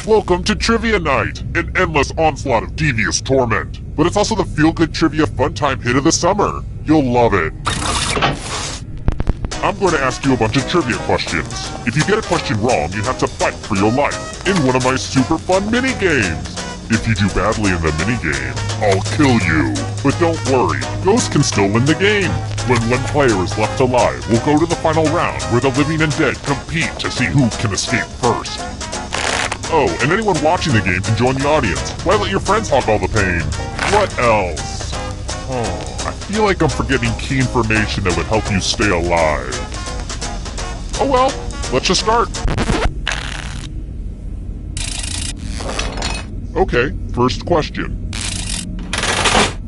Welcome to Trivia Night, an endless onslaught of devious torment. But it's also the feel-good trivia fun time hit of the summer. You'll love it. I'm going to ask you a bunch of trivia questions. If you get a question wrong, you have to fight for your life in one of my super fun mini-games. If you do badly in the mini-game, I'll kill you. But don't worry, ghosts can still win the game. When one player is left alive, we'll go to the final round where the living and dead compete to see who can escape first. Oh, and anyone watching the game can join the audience. Why let your friends hog all the pain? What else? Oh, I feel like I'm forgetting key information that would help you stay alive. Oh well, let's just start. Okay, first question.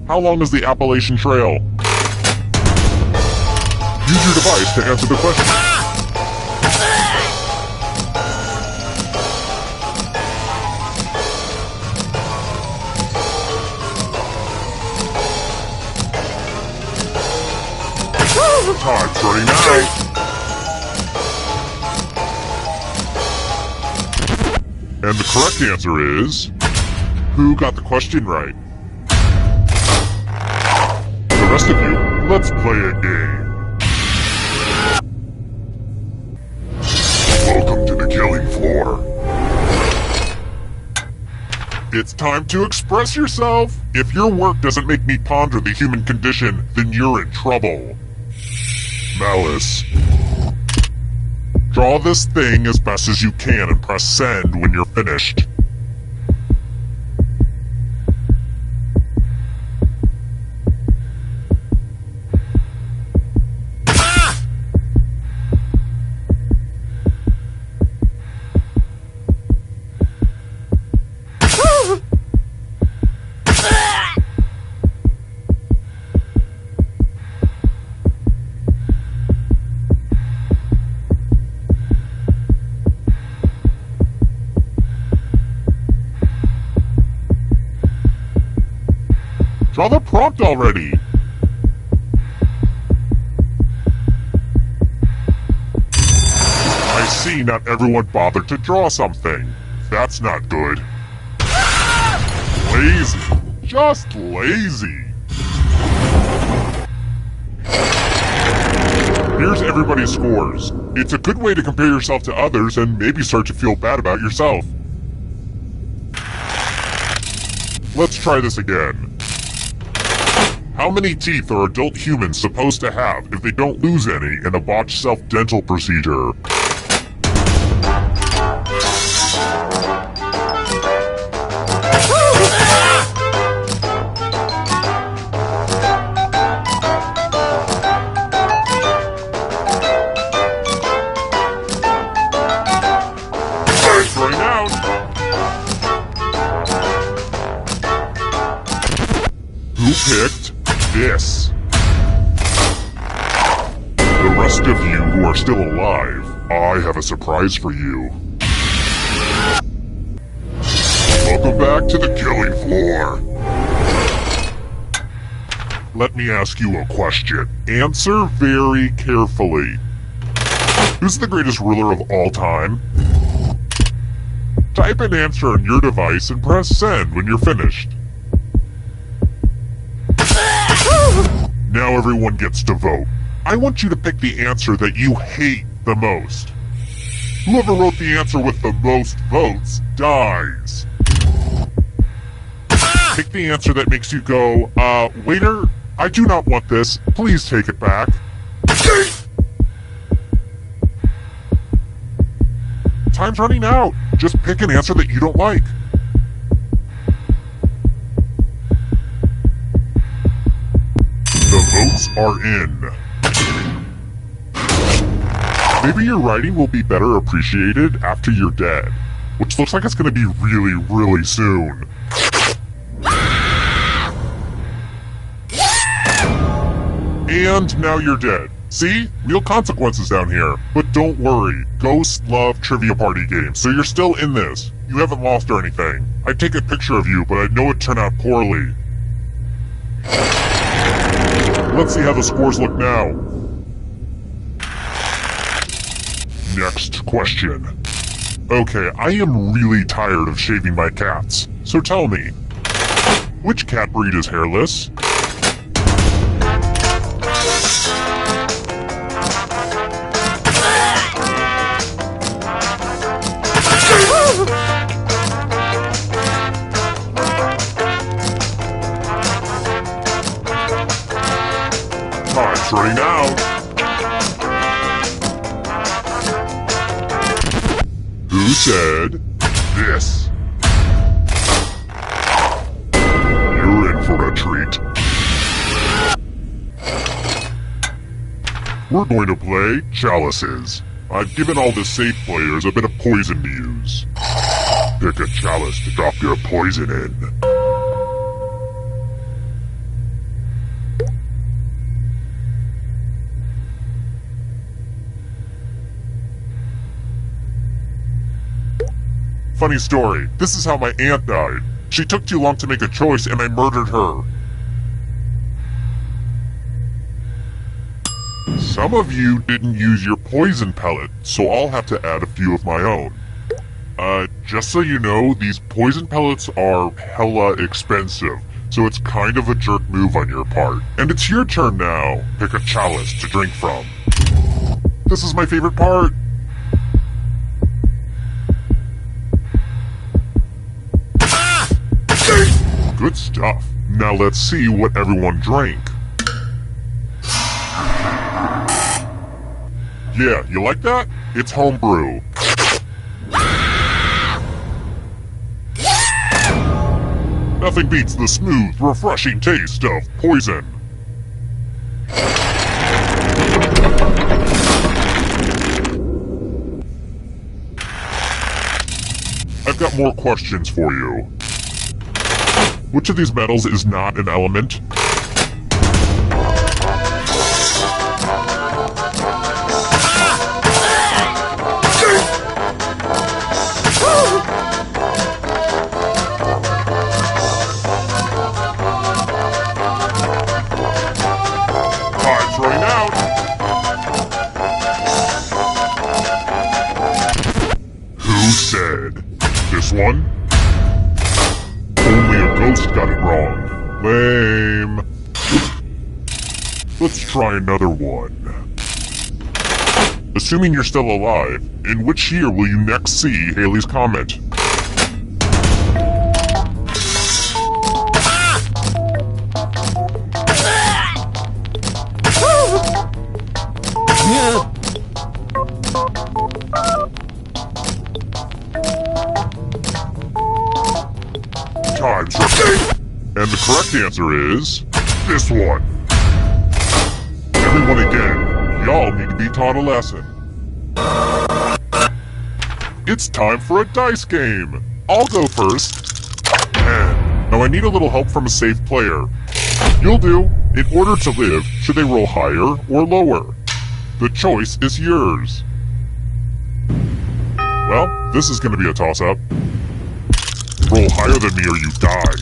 How long is the Appalachian Trail? Use your device to answer the question. Time's running out. And the correct answer is... who got the question right? The rest of you, let's play a game. Welcome to the killing floor. It's time to express yourself. If your work doesn't make me ponder the human condition, then you're in trouble. Malice. Draw this thing as best as you can and press send when you're finished. Draw the prompt already! I see not everyone bothered to draw something. That's not good. Lazy. Just lazy. Here's everybody's scores. It's a good way to compare yourself to others and maybe start to feel bad about yourself. Let's try this again. How many teeth are adult humans supposed to have if they don't lose any in a botched self-dental procedure? Time's running out! Who picked this? The rest of you who are still alive, I have a surprise for you. Welcome back to the killing floor. Let me ask you a question. Answer very carefully. Who's the greatest ruler of all time? Type an answer on your device and press send when you're finished. Now everyone gets to vote. I want you to pick the answer that you hate the most. Whoever wrote the answer with the most votes dies. Pick the answer that makes you go, waiter, I do not want this. Please take it back. Time's running out. Just pick an answer that you don't like. The votes are in. Maybe your writing will be better appreciated after you're dead, which looks like it's going to be really, really soon. And now you're dead. See? Real consequences down here. But don't worry, ghosts love trivia party games, so you're still in this. You haven't lost or anything. I'd take a picture of you, but I know it turned out poorly. Let's see how the scores look now. Next question. Okay, I am really tired of shaving my cats. So tell me, which cat breed is hairless? Time's running out. Who said this? You're in for a treat. We're going to play chalices. I've given all the safe players a bit of poison to use. Pick a chalice to drop your poison in. Funny story, this is how my aunt died. She took too long to make a choice and I murdered her. Some of you didn't use your poison pellet, so I'll have to add a few of my own. Just so you know, these poison pellets are hella expensive, so it's kind of a jerk move on your part. And it's your turn now. Pick a chalice to drink from. This is my favorite part. Good stuff. Now let's see what everyone drank. Yeah, you like that? It's homebrew. Nothing beats the smooth, refreshing taste of poison. I've got more questions for you. Which of these metals is not an element? Time's running out. Who said this one? Only a ghost got it wrong. Lame. Let's try another one. Assuming you're still alive, in which year will you next see Haley's Comet? Time's running. And the correct answer is this one. Everyone again, y'all need to be taught a lesson. It's time for a dice game. I'll go first. And now I need a little help from a safe player. You'll do. In order to live, should they roll higher or lower? The choice is yours. Well, this is going to be a toss-up. Roll higher than me or you die.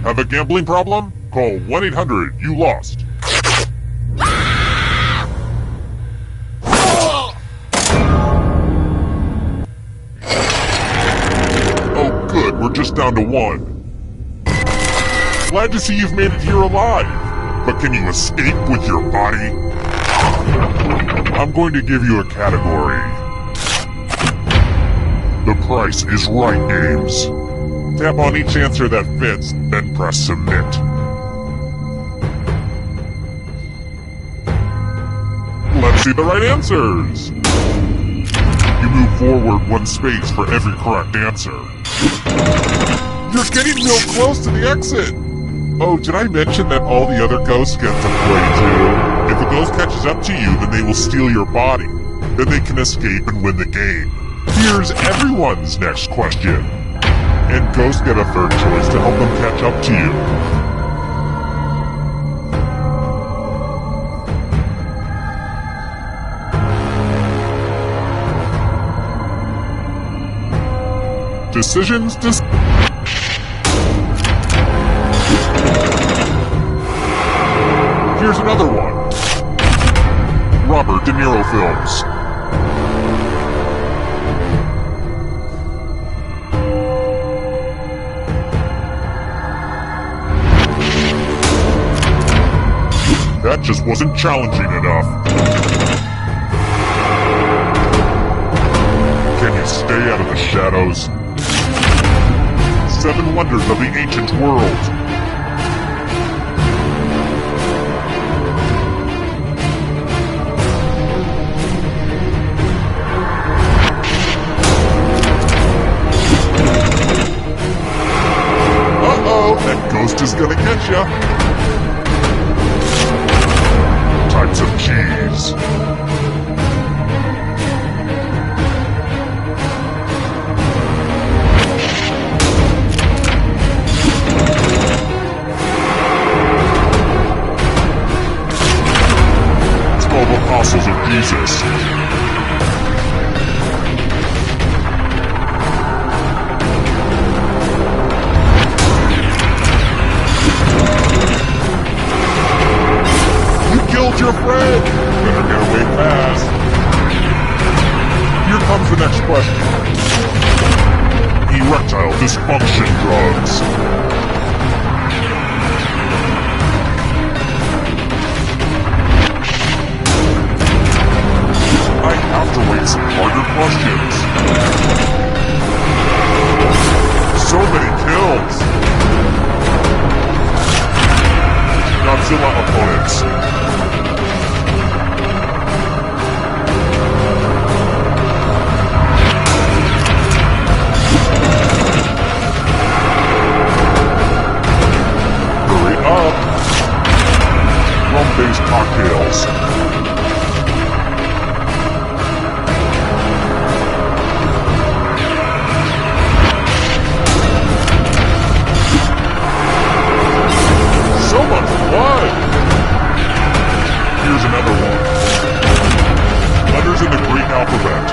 Have a gambling problem? Call 1-800-YOU-LOST. Oh good, we're just down to one. Glad to see you've made it here alive. But can you escape with your body? I'm going to give you a category. The Price is Right games. Tap on each answer that fits, then press submit. Let's see the right answers. You move forward one space for every correct answer. You're getting real close to the exit. Oh, did I mention that all the other ghosts get to play too? If a ghost catches up to you, then they will steal your body. Then they can escape and win the game. Here's everyone's next question. And ghosts get a third choice to help them catch up to you. Decisions Here's another one. Robert De Niro films. That just wasn't challenging enough. Can you stay out of the shadows? 7 wonders of the ancient world. Uh-oh, that ghost is gonna get ya. Types of cheese. Apostles of Jesus. You killed your friend! Better get away fast. Here comes the next question. Erectile dysfunction drugs. I have to wait some harder questions. So many kills. Godzilla opponents. Hurry up. Rum-based cocktails. Here's another one. Letters in the Greek alphabet.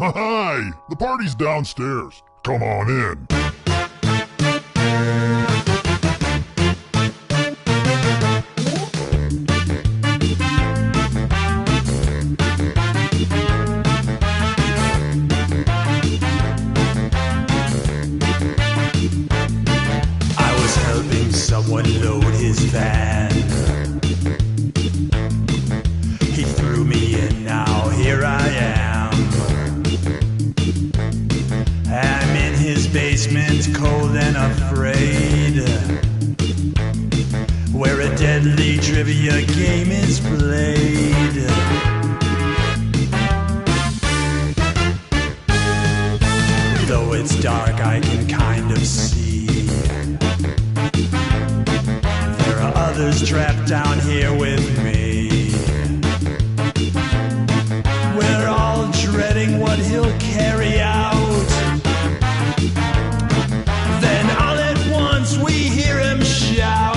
Hi! The party's downstairs. Come on in. I was helping someone load his van. He threw me in, now here I am. I'm in his basement, cold and afraid, where a deadly trivia game is played. Though it's dark, I can kind of see there are others trapped down here with me. We're all dreading what he'll carry out. Then all at once we hear him shout.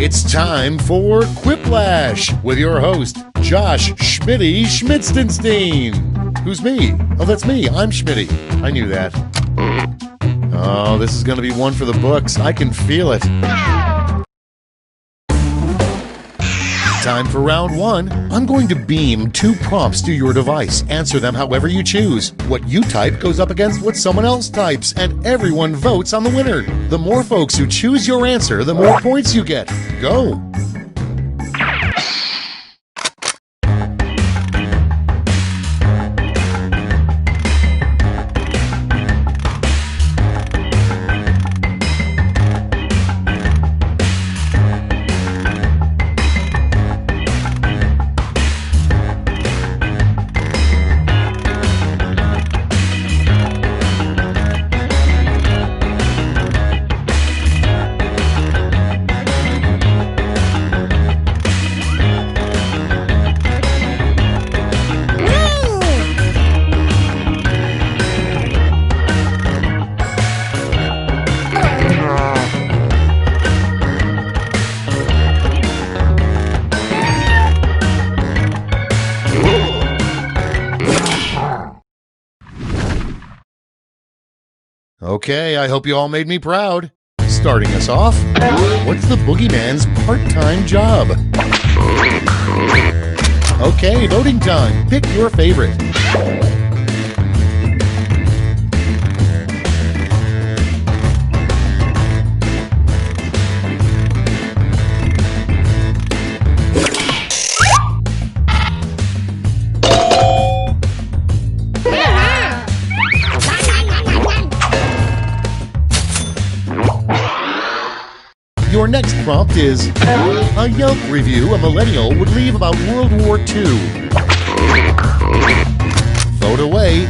It's time for Quiplash with your host, Josh Schmitty Schmitzenstein. Who's me? Oh, that's me. I'm Schmitty. I knew that. Oh, this is going to be one for the books. I can feel it. Time for round one. I'm going to beam 2 prompts to your device. Answer them however you choose. What you type goes up against what someone else types, and everyone votes on the winner. The more folks who choose your answer, the more points you get. Go! Okay, I hope you all made me proud. Starting us off, what's the boogeyman's part-time job? Okay, voting time. Pick your favorite. Your next prompt is, a Yelp review a millennial would leave about World War II. Vote away.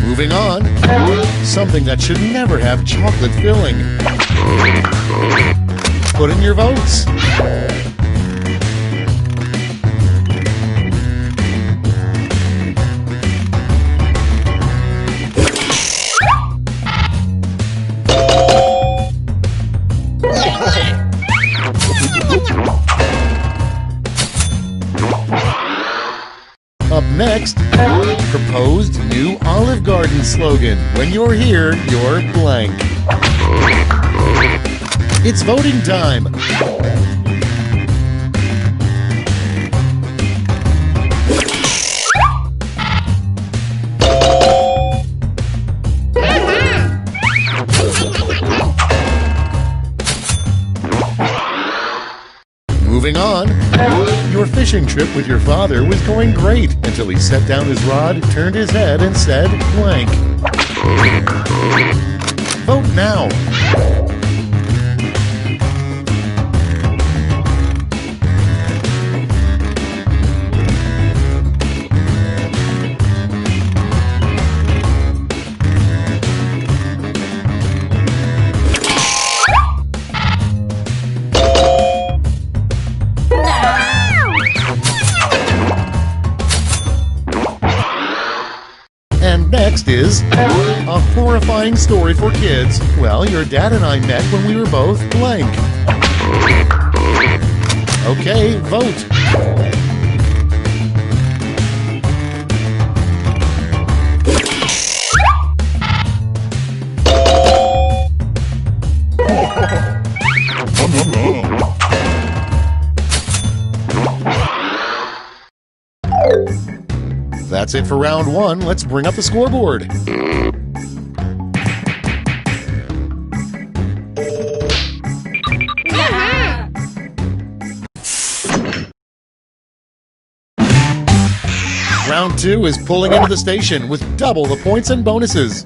Moving on, something that should never have chocolate filling. Put in your votes. Up next, proposed new Olive Garden slogan. When you're here, you're blank. It's voting time. Moving on, your fishing trip with your father was going great until he set down his rod, turned his head, and said blank. Vote now. And next is a horrifying story for kids. Well, your dad and I met when we were both blank. Okay, vote. That's it for round one. Let's bring up the scoreboard. Round two is pulling into the station with double the points and bonuses.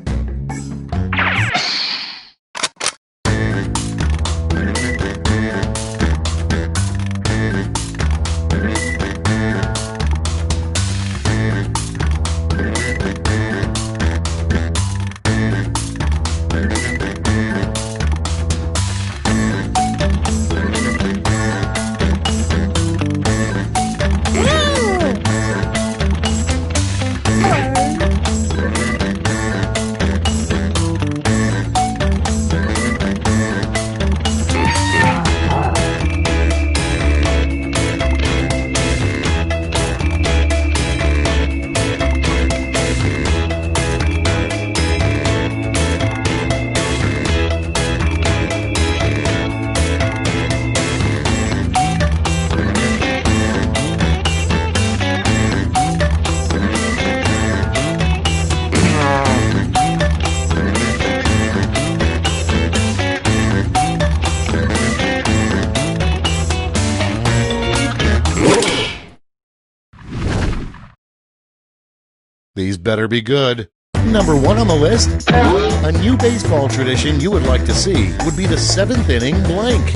These better be good. Number 1 on the list, a new baseball tradition you would like to see would be the 7th inning blank.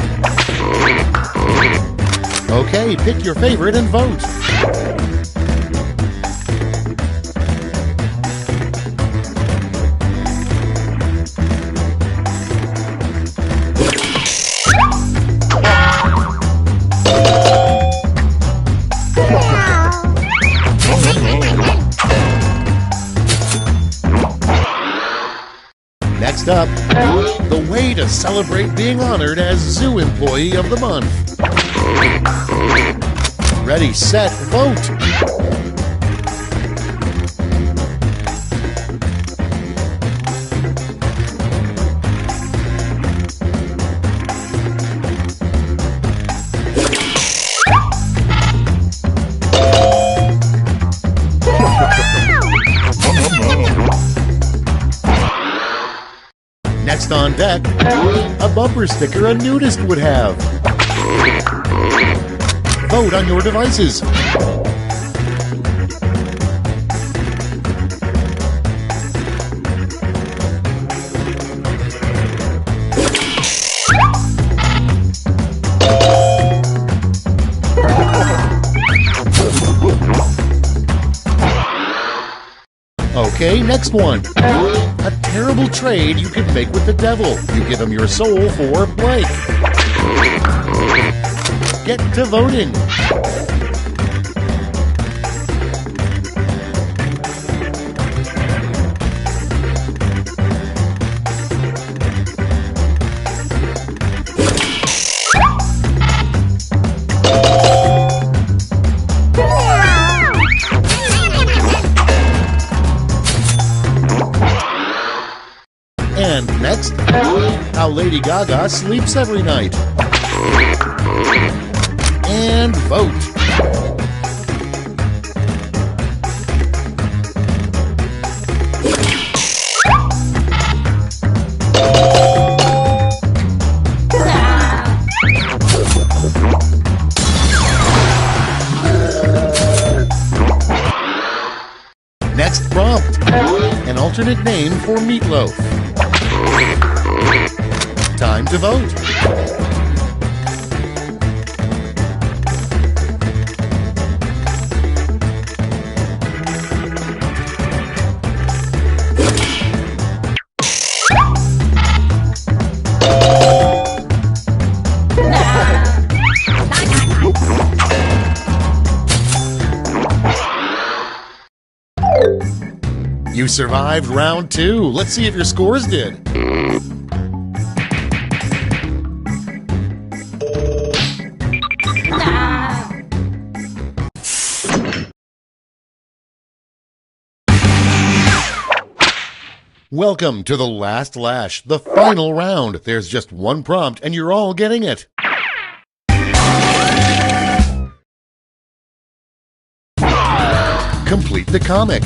Okay, pick your favorite and vote. Next up, the way to celebrate being honored as Zoo Employee of the Month. Ready, set, vote! Next on deck, a bumper sticker a nudist would have. Vote on your devices. Okay, next one. A terrible trade you could make with the devil. You give him your soul for blank. Get to voting. And next, how Lady Gaga sleeps every night. And vote. Next prompt, an alternate name for meatloaf. Time to vote. You survived round 2. Let's see if your scores did. Welcome to the last lash, the final round. There's just one prompt and you're all getting it. Complete the comic.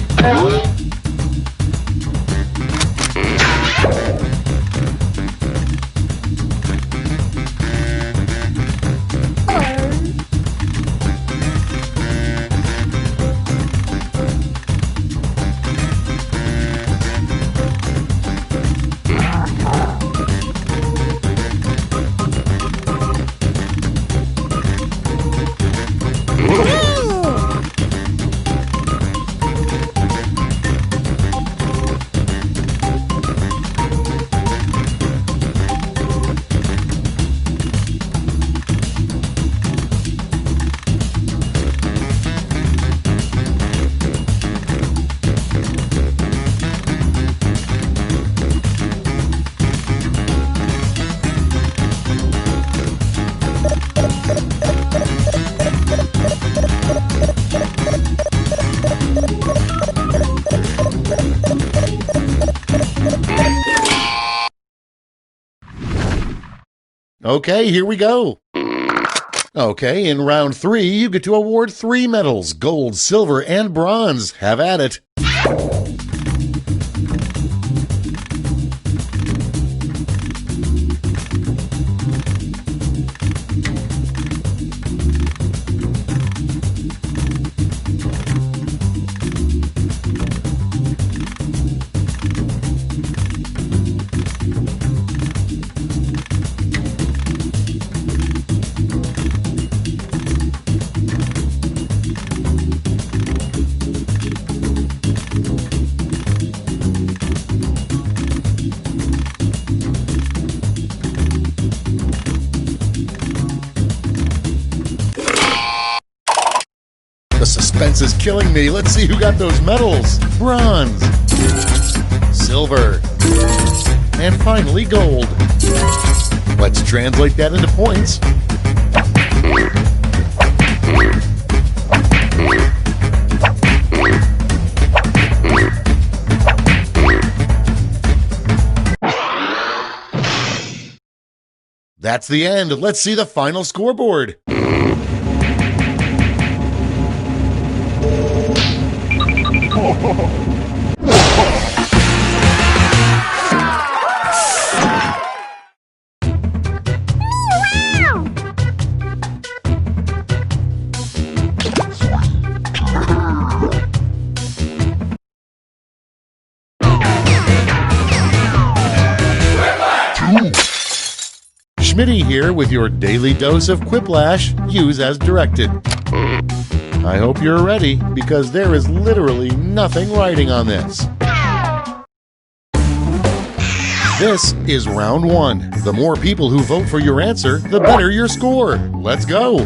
Okay, here we go. Okay, in round 3, you get to award 3 medals, gold, silver, and bronze. Have at it. suspense is killing me. Let's see who got those medals. Bronze, silver, and finally gold. Let's translate that into points. That's the end. Let's see the final scoreboard. Schmitty here with your daily dose of Quiplash. Use as directed. I hope you're ready, because there is literally nothing writing on this. This is round one. The more people who vote for your answer, the better your score. Let's go!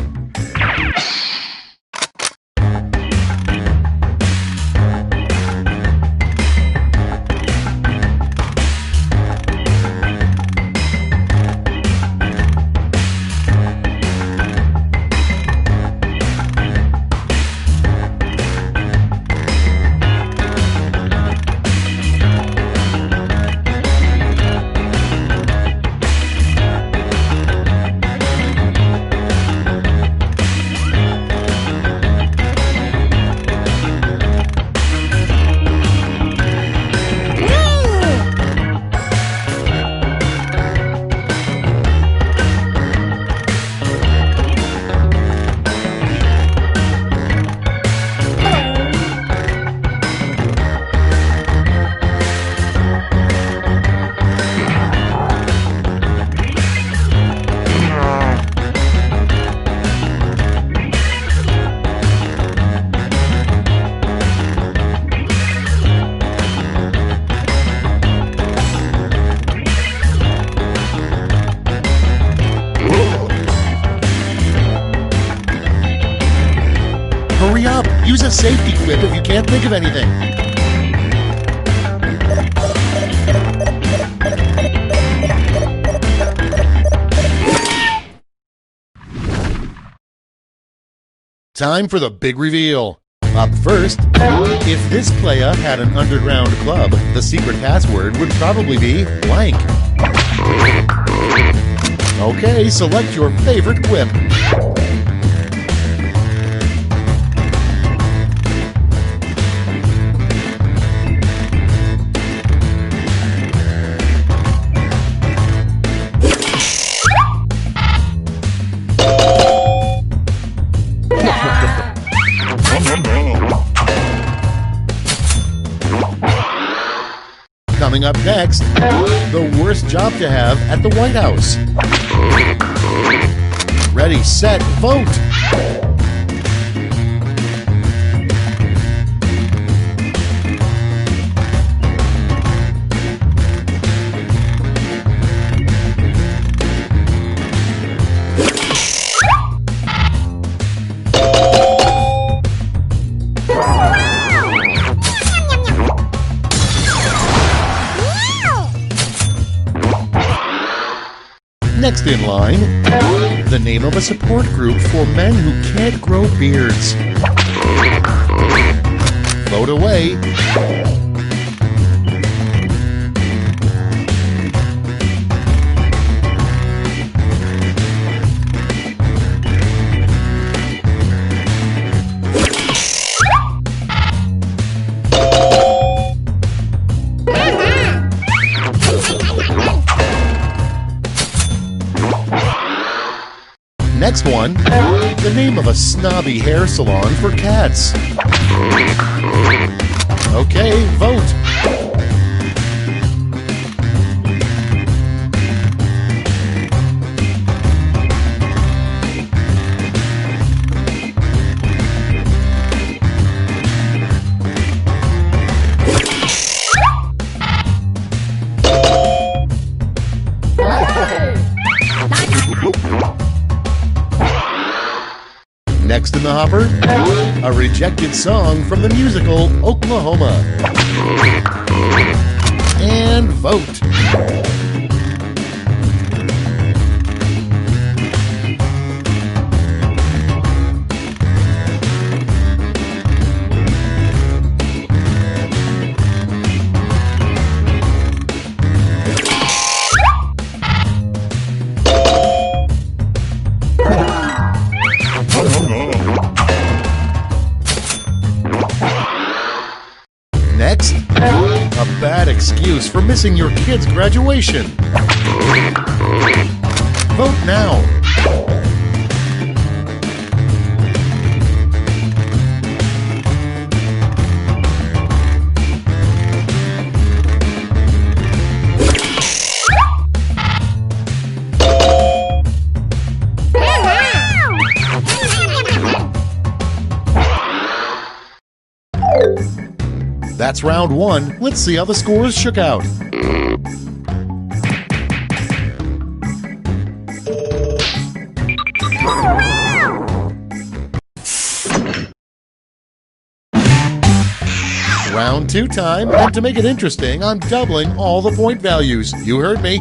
Hurry up! Use a safety quip if you can't think of anything. Time for the big reveal. Up first, if this playa had an underground club, the secret password would probably be blank. Okay, select your favorite quip. Coming up next, the worst job to have at the White House. Ready, set, vote! Next in line, the name of a support group for men who can't grow beards. Vote away. Next one, the name of a snobby hair salon for cats. Okay, vote. Next in the hopper, a rejected song from the musical Oklahoma. And vote. Next, a bad excuse for missing your kid's graduation. Vote now. That's round one. Let's see how the scores shook out. Round two time, and to make it interesting, I'm doubling all the point values. You heard me.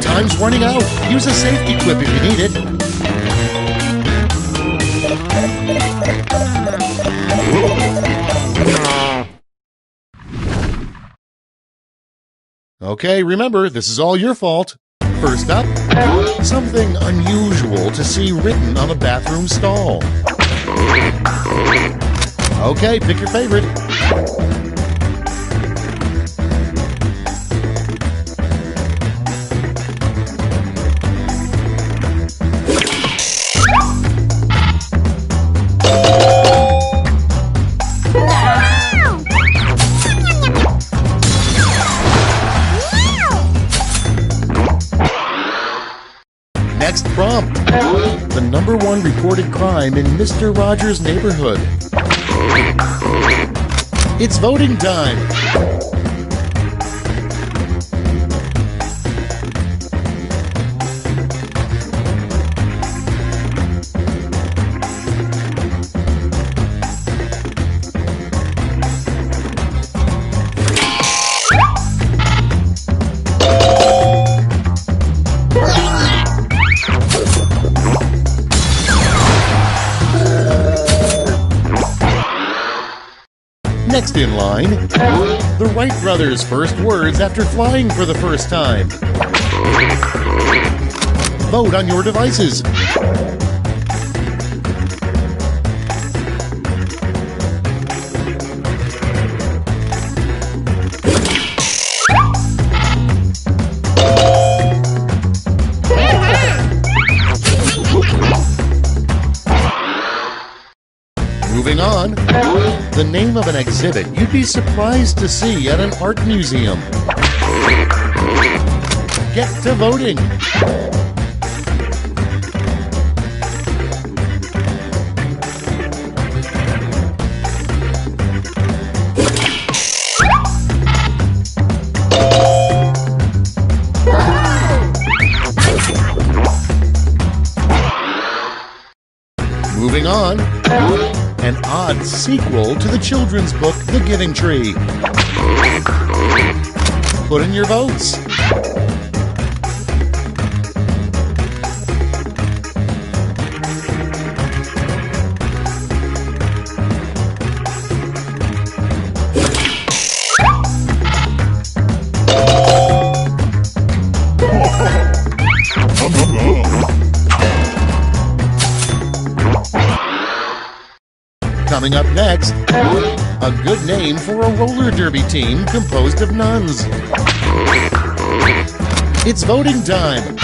Time's running out. Use a safety clip if you need it. Okay, remember, this is all your fault. First up, something unusual to see written on a bathroom stall. Okay, pick your favorite. Next prompt. The #1 reported crime in Mr. Rogers' neighborhood. It's voting time. Next in line, the Wright brothers' first words after flying for the first time. Vote on your devices. Moving on, the name of an exhibit you'd be surprised to see at an art museum. Get to voting. Moving on, odd sequel to the children's book, The Giving Tree? Put in your votes. Coming up next, a good name for a roller derby team composed of nuns. It's voting time.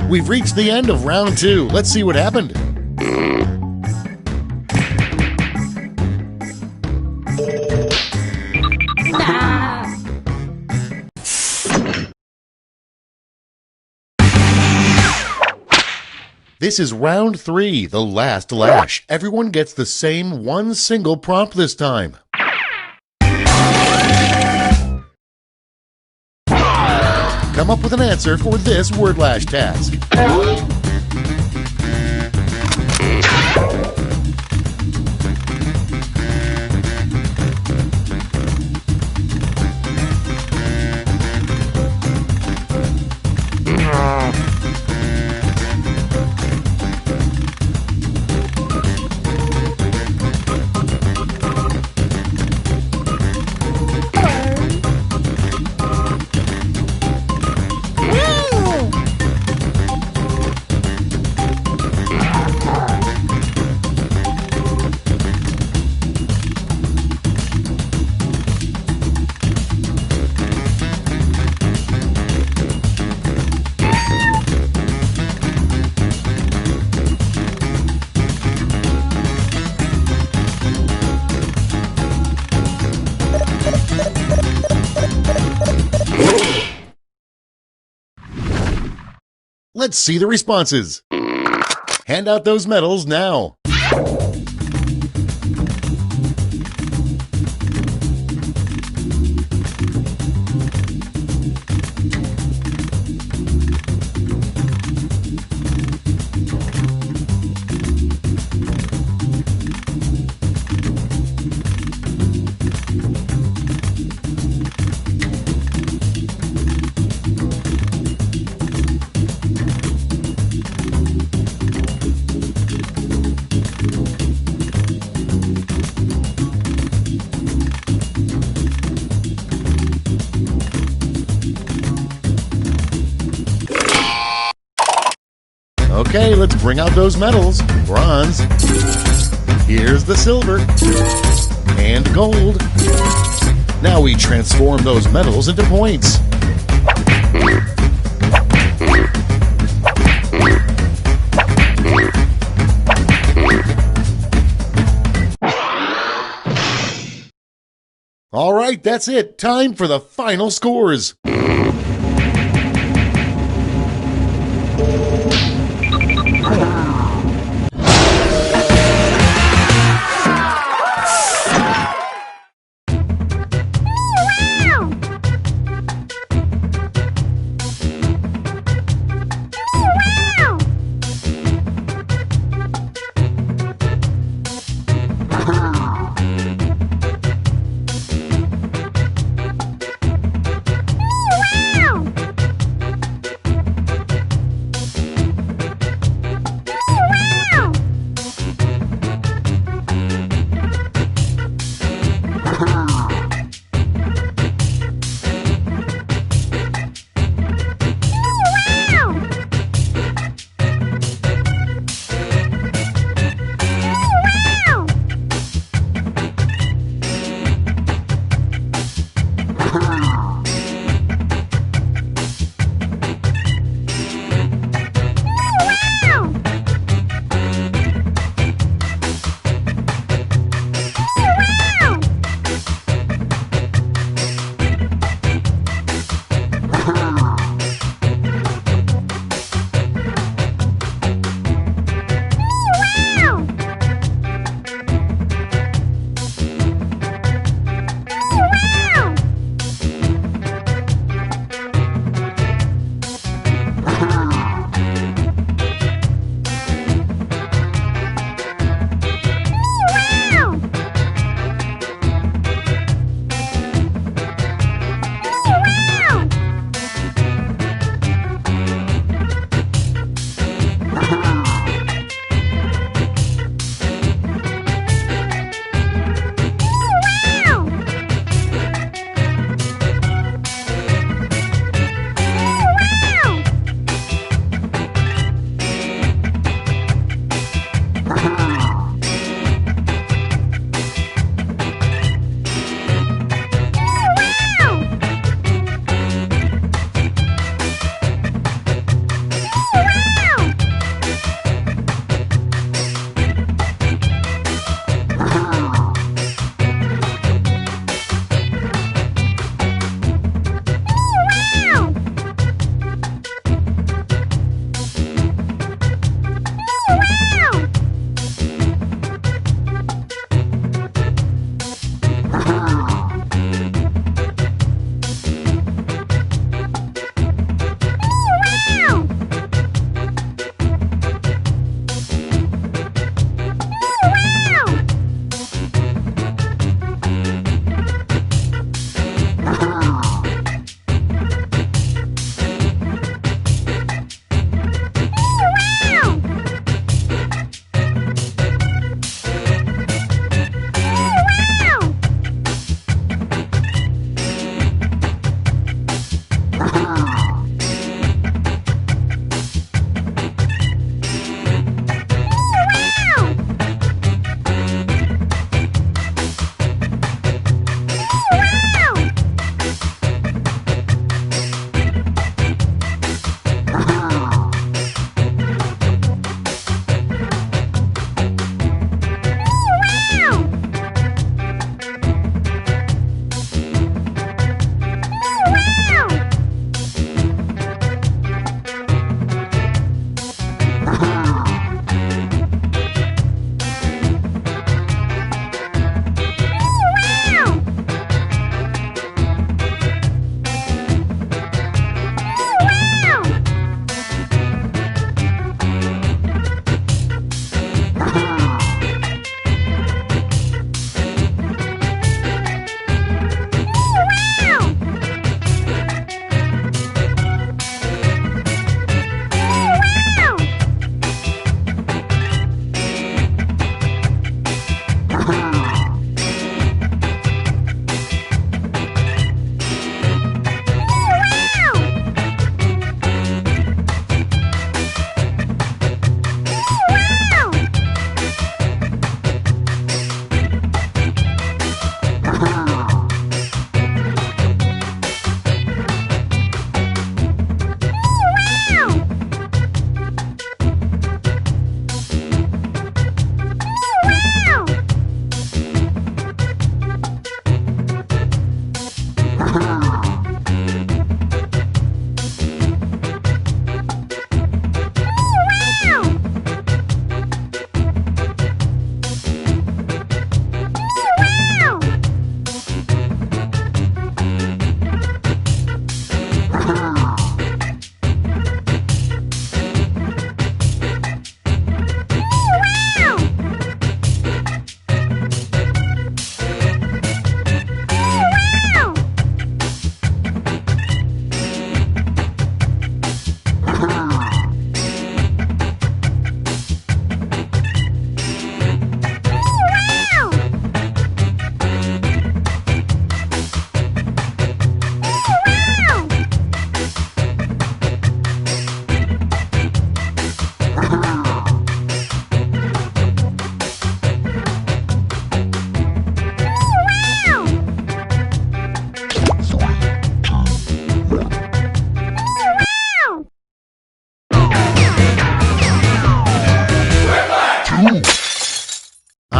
We've reached the end of round 2. Let's see what happened. This is round 3, the last lash. Everyone gets the same one single prompt this time. Come up with an answer for this word lash task. Let's see the responses. Hand out those medals now. Okay, let's bring out those medals. Bronze. Here's the silver. And gold. Now we transform those medals into points. All right, that's it. Time for the final scores.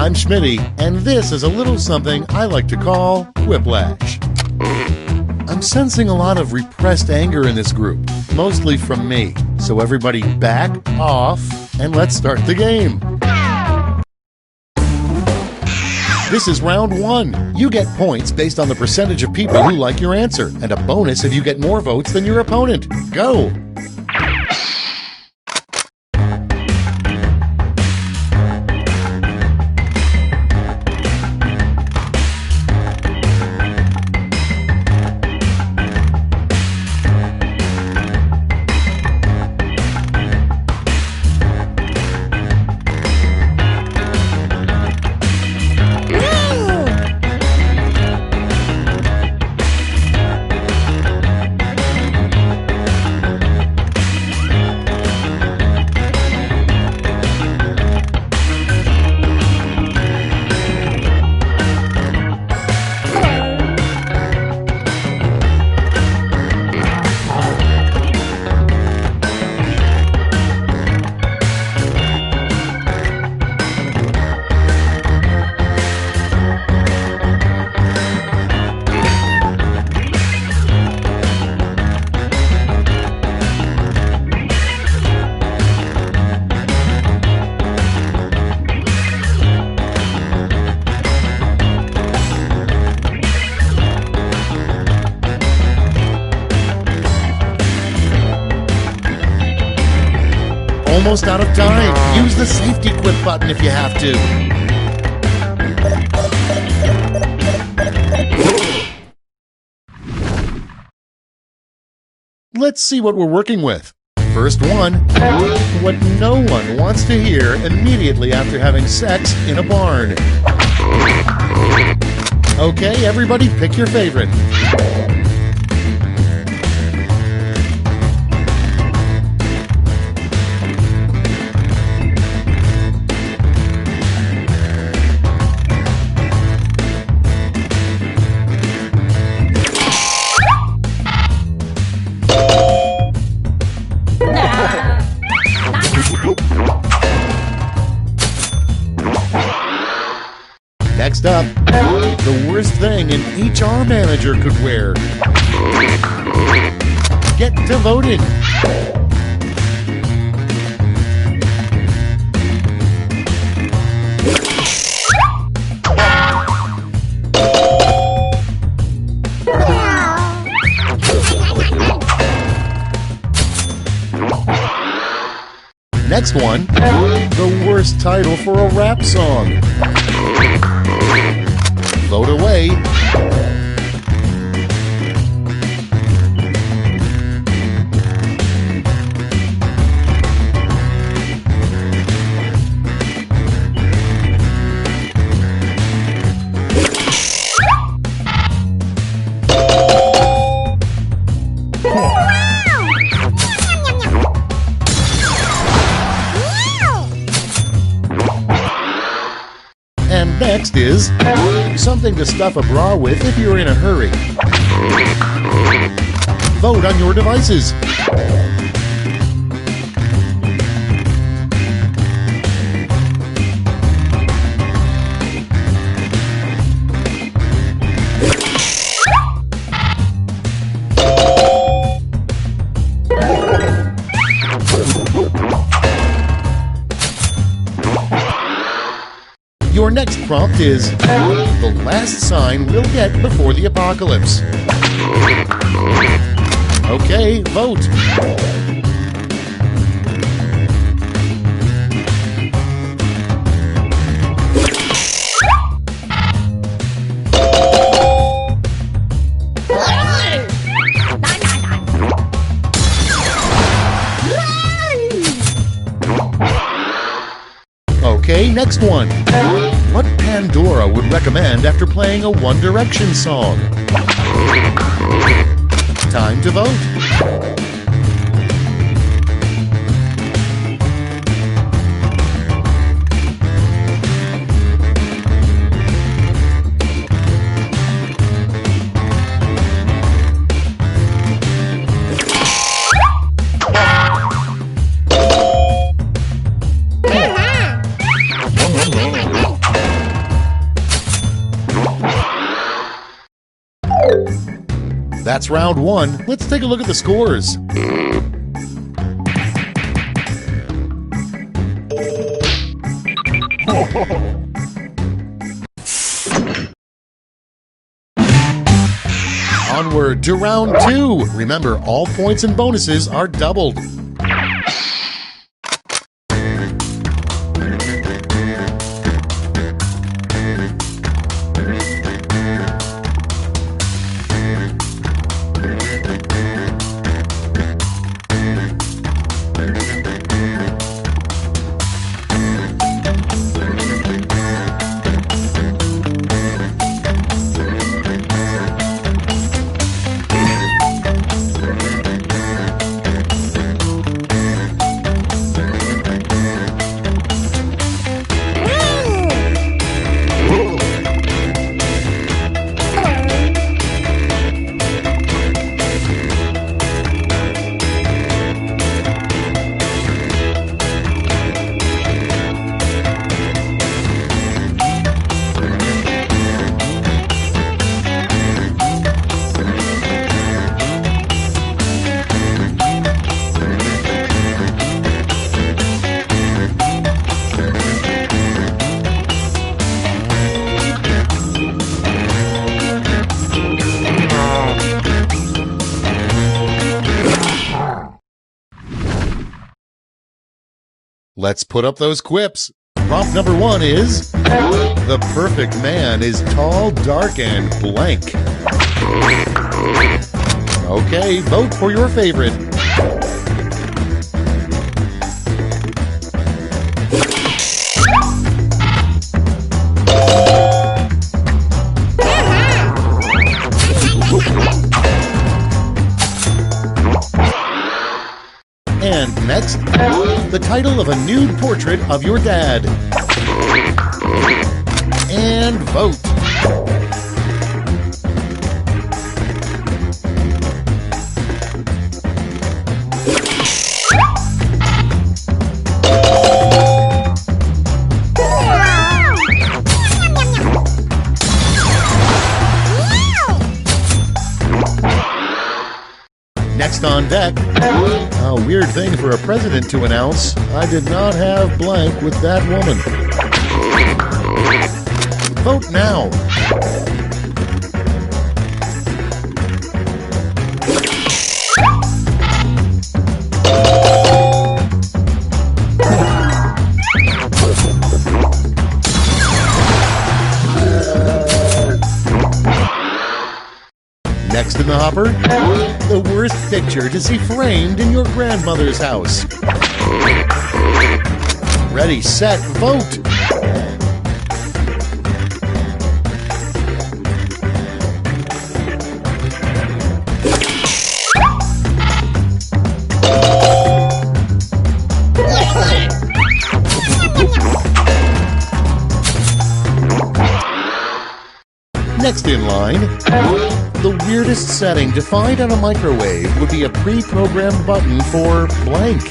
I'm Schmitty, and this is a little something I like to call whiplash. I'm sensing a lot of repressed anger in this group, mostly from me. So everybody back off and let's start the game. This is round 1. You get points based on the percentage of people who like your answer, and a bonus if you get more votes than your opponent. Go! Almost out of time. Use the safety quit button if you have to. Let's see what we're working with. First one, what no one wants to hear immediately after having sex in a barn. Okay, everybody pick your favorite. Next up, the worst thing an HR manager could wear. Get to voting. Next one, the worst title for a rap song. Vote away. And next is something to stuff a bra with if you're in a hurry. Vote on your devices. Your next prompt is the last sign we'll get before the apocalypse. Okay, vote. Okay, next one. What Pandora would recommend after playing a One Direction song? Time to vote. That's round one. Let's take a look at the scores. Onward to round two. Remember, all points and bonuses are doubled. Let's put up those quips. Prompt number one is, the perfect man is tall, dark, and blank. Okay, vote for your favorite. And next, the title of a nude portrait of your dad. And vote. Next on deck, a weird thing for a president to announce, I did not have blank with that woman. Vote now. Next in the hopper, the worst picture to see framed in your grandmother's house. Ready, set, vote! Next in line, the weirdest setting to find on a microwave would be a pre-programmed button for blank.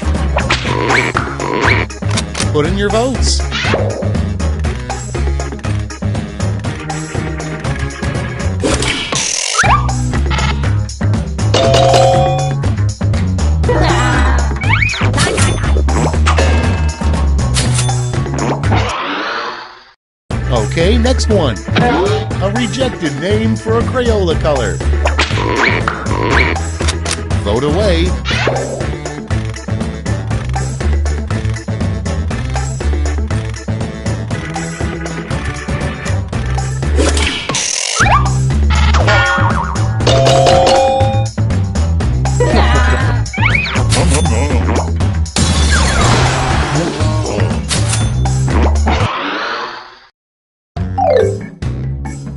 Put in your votes. Okay, next one. A rejected name for a Crayola color. Vote away.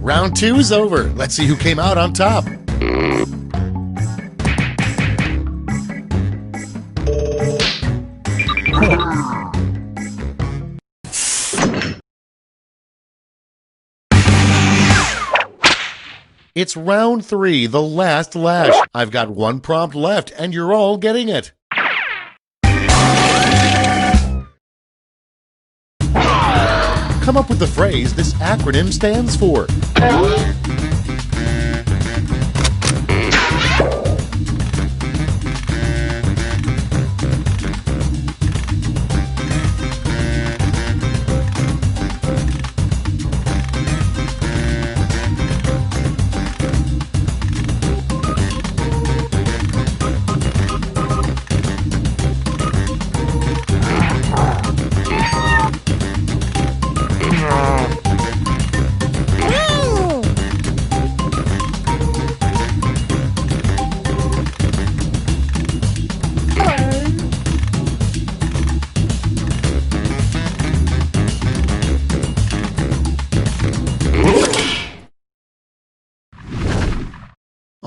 Round two is over. Let's see who came out on top. It's round three, the last lash. I've got one prompt left, and you're all getting it. Come up with the phrase this acronym stands for.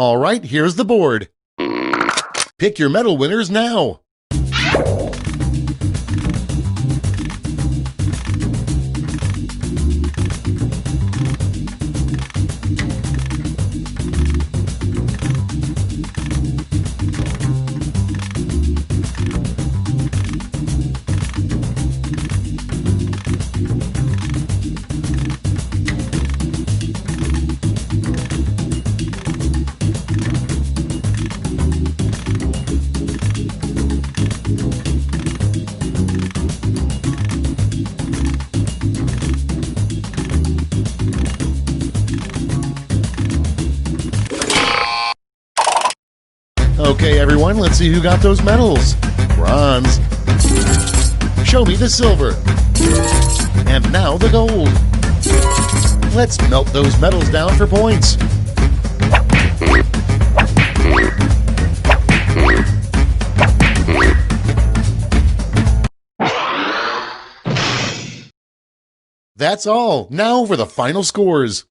All right, here's the board. Pick your medal winners now. Okay, everyone, let's see who got those medals. Bronze. Show me the silver. And now the gold. Let's melt those medals down for points. That's all. Now for the final scores.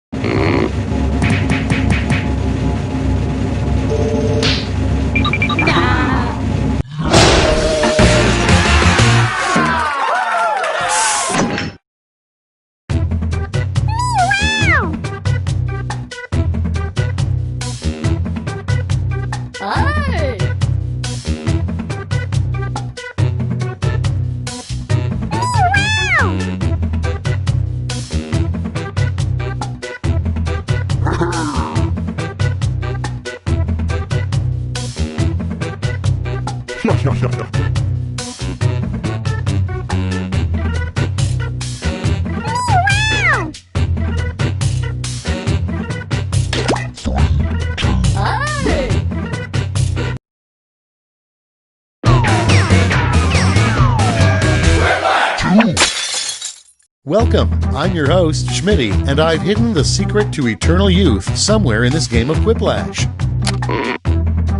Welcome, I'm your host, Schmitty, and I've hidden the secret to eternal youth somewhere in this game of Quiplash.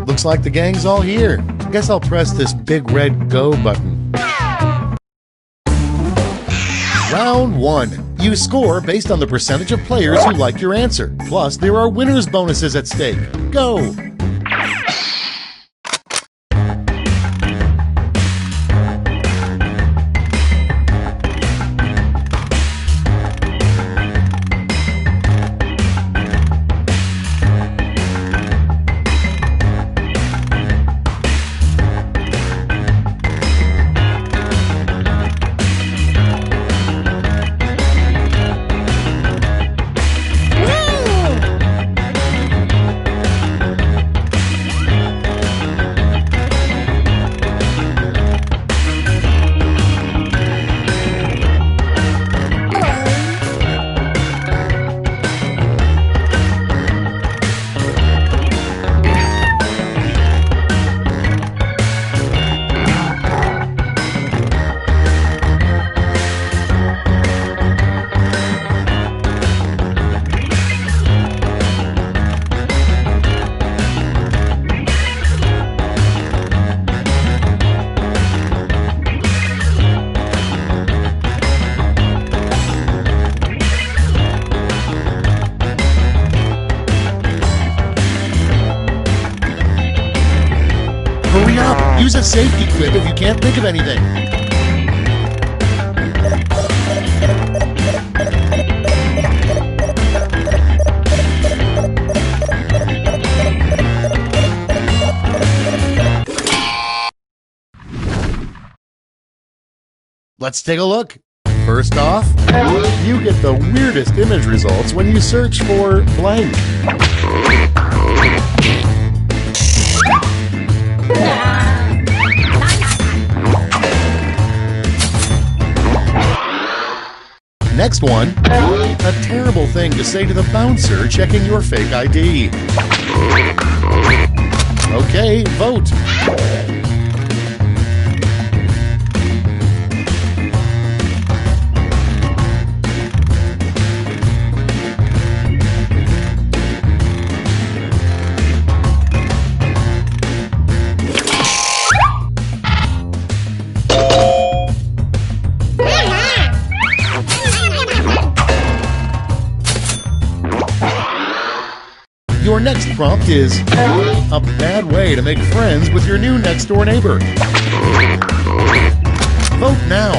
Looks like the gang's all here. Guess I'll press this big red go button. Round 1. You score based on the percentage of players who like your answer. Plus, there are winner's bonuses at stake. Go! Hurry up! Use a safety quip if you can't think of anything. Let's take a look. First off, you get the weirdest image results when you search for blank. Next one, a terrible thing to say to the bouncer checking your fake ID. Okay, vote. Your Our next prompt is a bad way to make friends with your new next-door neighbor. Vote now.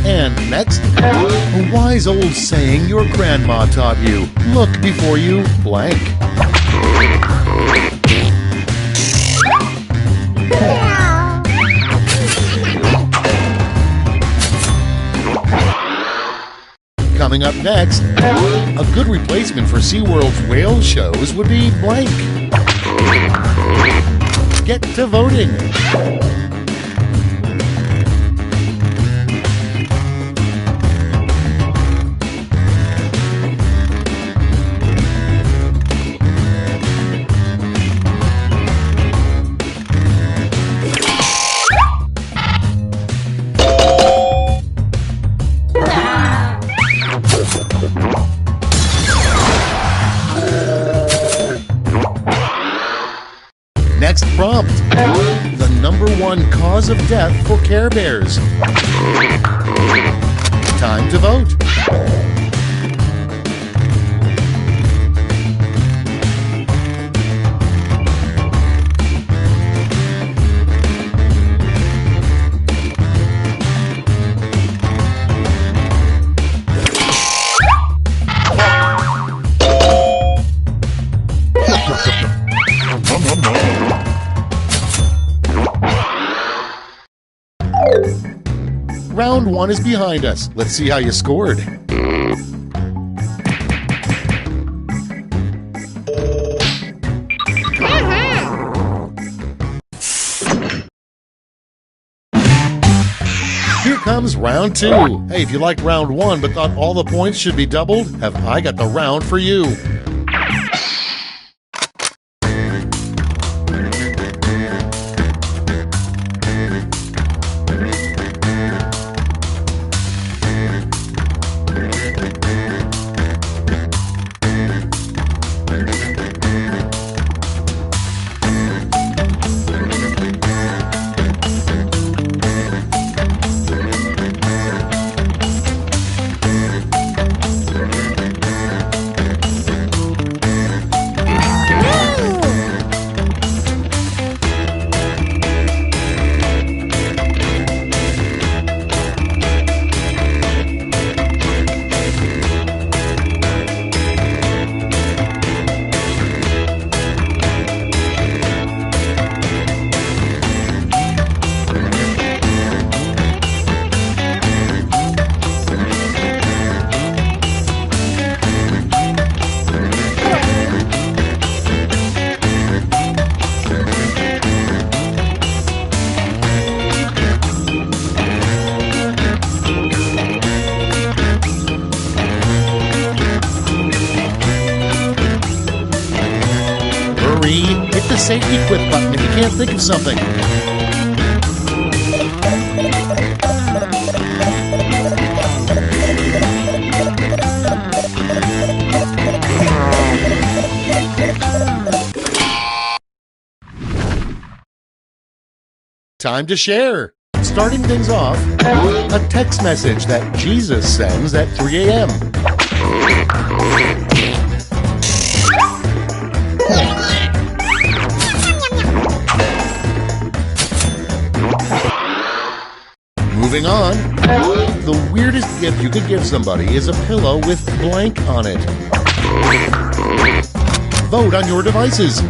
And next, a wise old saying your grandma taught you. Look before you blank. Coming up next, a good replacement for SeaWorld's whale shows would be blank. Get to voting. Next prompt, the #1 cause of death for Care Bears. Time to vote. Round 1 is behind us. Let's see how you scored. Here comes round 2. Hey, if you liked round 1 but thought all the points should be doubled, have I got the round for you. Hit the safety quit button if you can't think of something. Time to share. Starting things off, a text message that Jesus sends at 3 a.m. Moving on, the weirdest gift you could give somebody is a pillow with blank on it. Vote on your devices.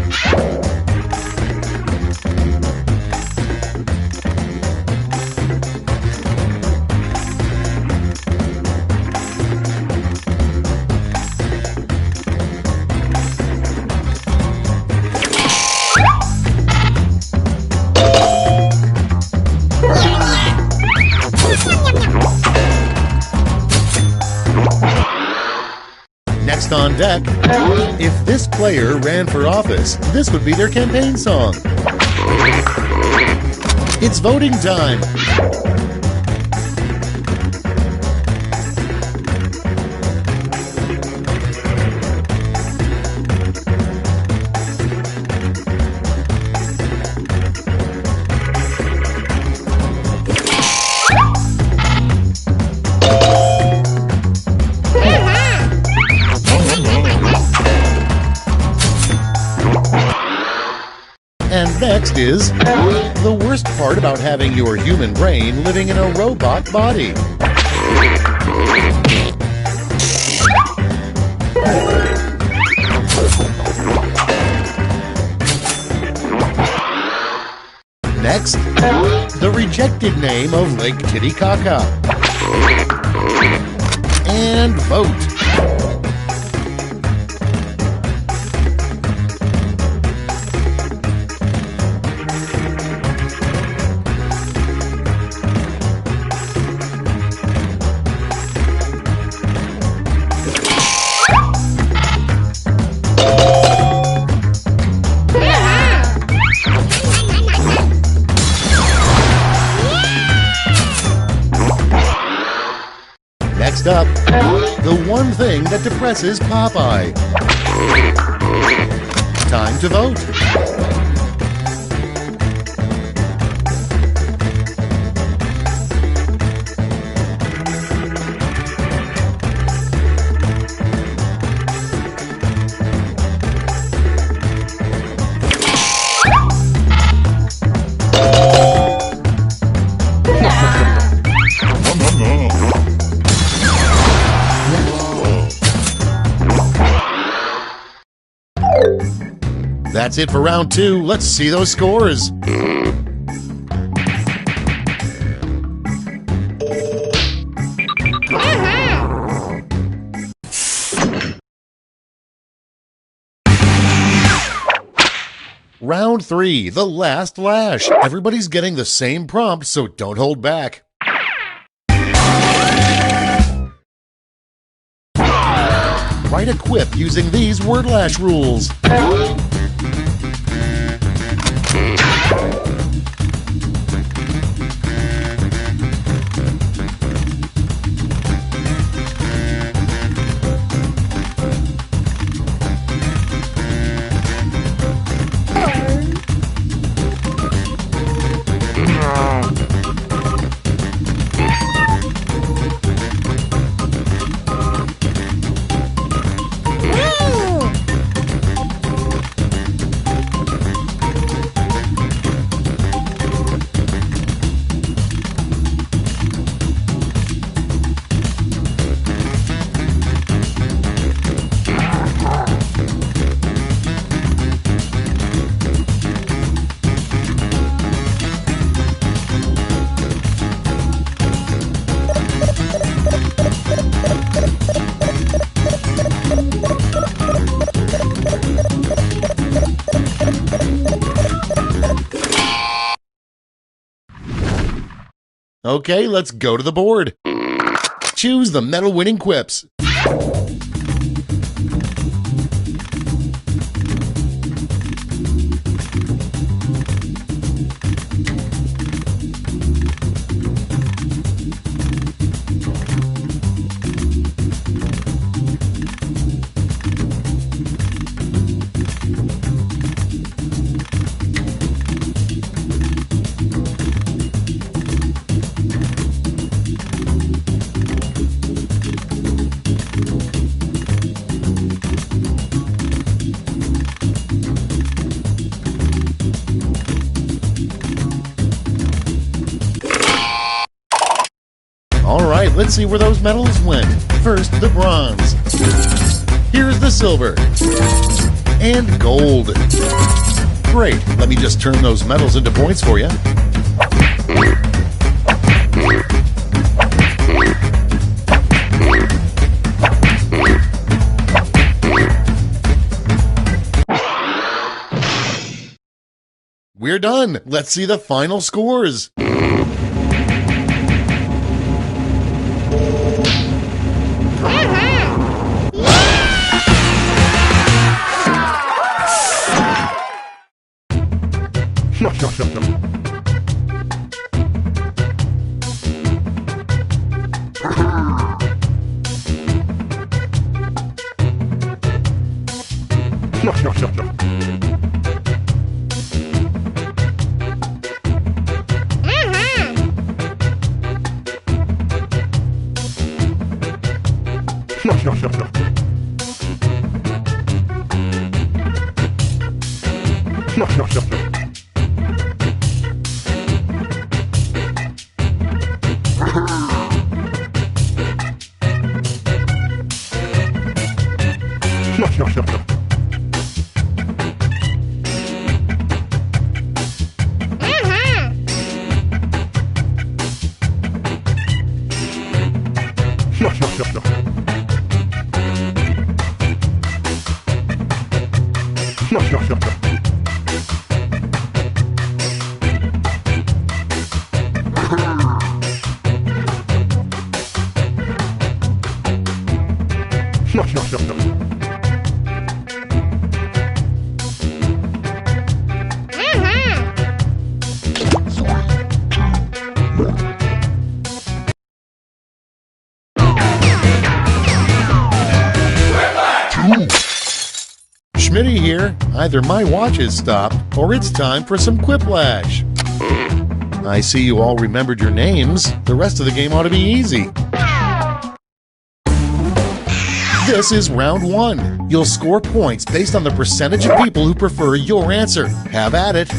Next on deck, if this player ran for office, this would be their campaign song. It's voting time. And next is the worst part about having your human brain living in a robot body. Next, the rejected name of Lake Titicaca. And vote. Next up, the one thing that depresses Popeye. Time to vote. That's it for round 2. Let's see those scores. Round 3, the last lash. Everybody's getting the same prompt, so don't hold back. Write a quip using these word lash rules. Okay, let's go to the board. Choose the medal-winning quips. Alright, let's see where those medals went. First, the bronze. Here's the silver. And gold. Great, let me just turn those medals into points for you. We're done. Let's see the final scores. Schmitty here. Either my watch is stopped, or it's time for some Quiplash. I see you all remembered your names. The rest of the game ought to be easy. This is round one. You'll score points based on the percentage of people who prefer your answer. Have at it.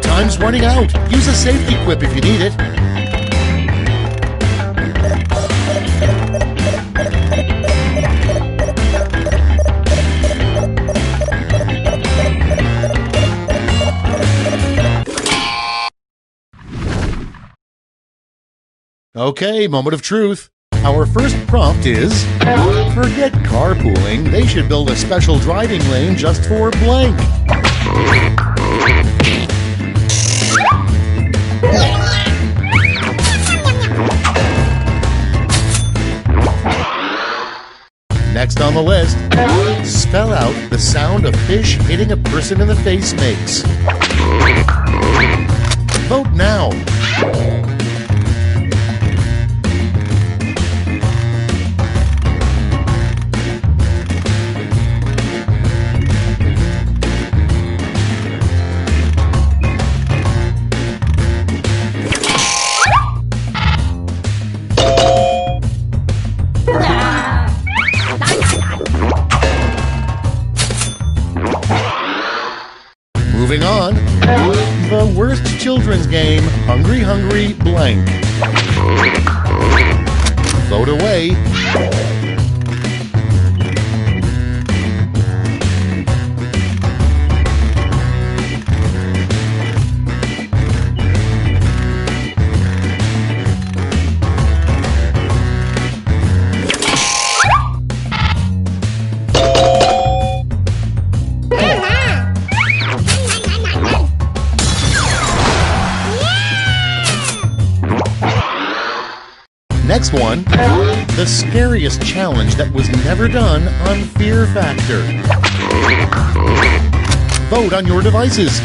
Time's running out. Use a safety quip if you need it. Okay, moment of truth. Our first prompt is, forget carpooling. They should build a special driving lane just for blank. Next on the list, spell out the sound a fish hitting a person in the face makes. Vote now. Moving on, the worst children's game, Hungry Hungry Blank. Vote away. Next one, the scariest challenge that was never done on Fear Factor. Vote on your devices.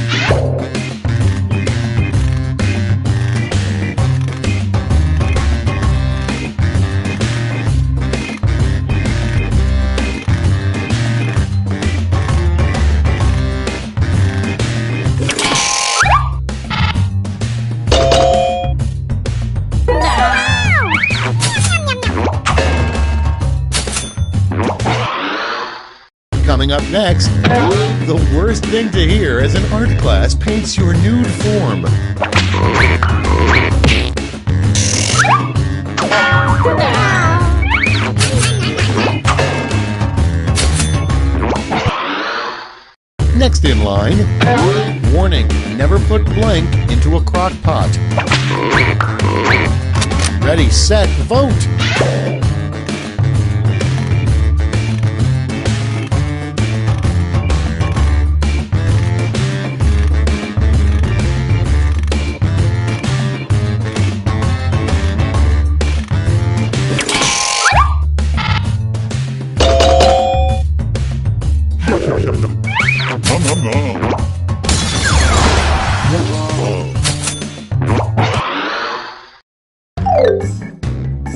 Coming up next, the worst thing to hear as an art class paints your nude form. Next in line, warning, never put blank into a crock pot. Ready, set, vote!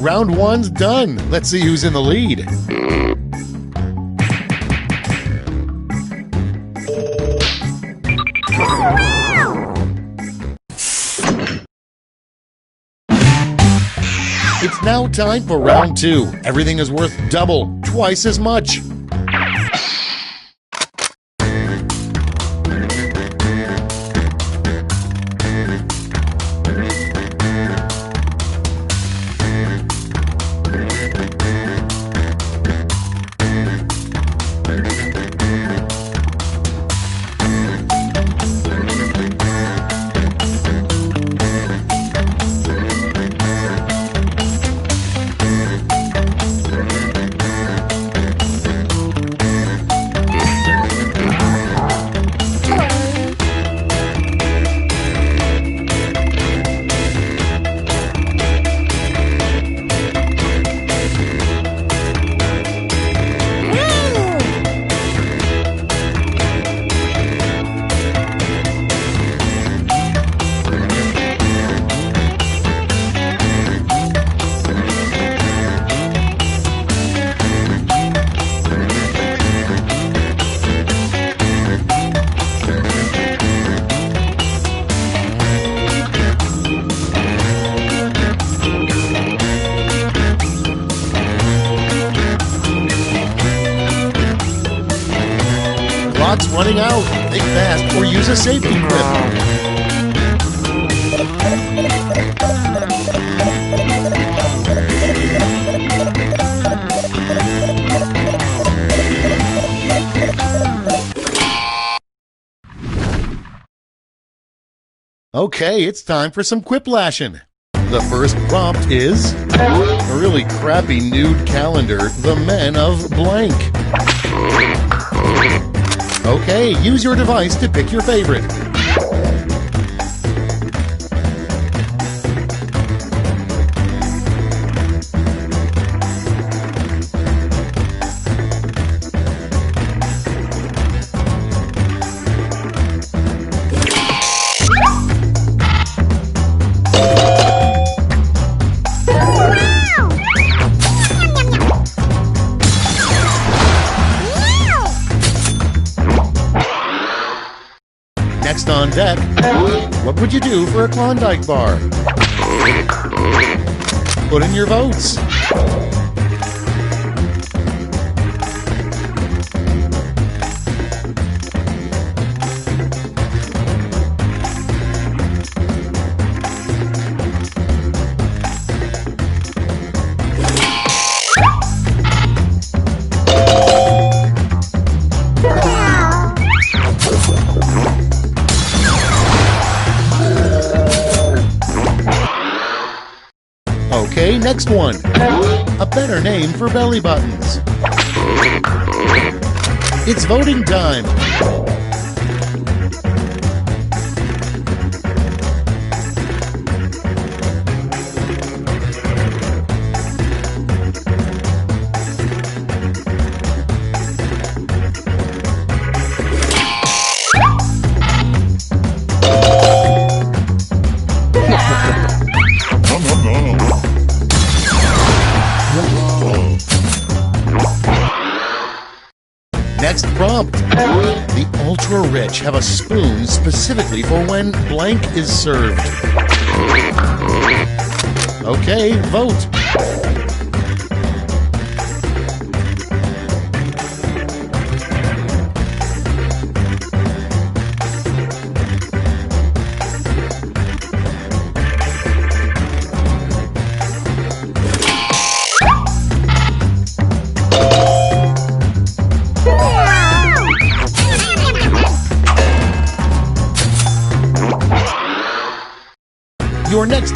Round one's done. Let's see who's in the lead. It's now time for round two. Everything is worth double, twice as much. Clock's running out. Think fast or use a safety grip. Okay, it's time for some quiplashing. The first prompt is a really crappy nude calendar, The Men of Blank. Okay, use your device to pick your favorite. Next on deck, what would you do for a Klondike bar? Put in your votes. Okay, next one. A better name for belly buttons. It's voting time. Next prompt. The ultra-rich have a spoon specifically for when blank is served. Okay, vote.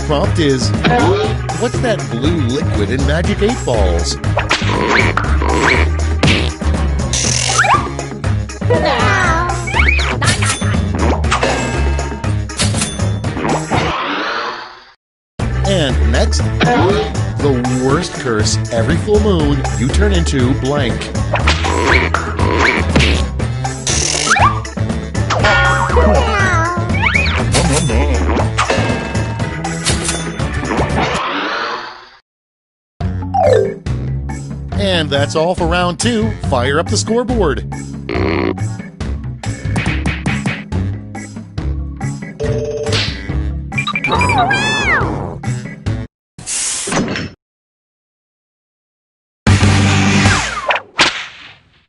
prompt is, what's that blue liquid in Magic 8 Balls? And next, the worst curse every full moon, you turn into blank. And that's all for round 2. Fire up the scoreboard.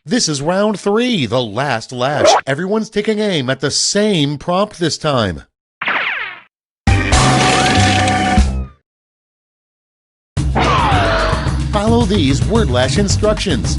This is round 3, the last lash. Everyone's taking aim at the same prompt this time. Follow these word lash instructions.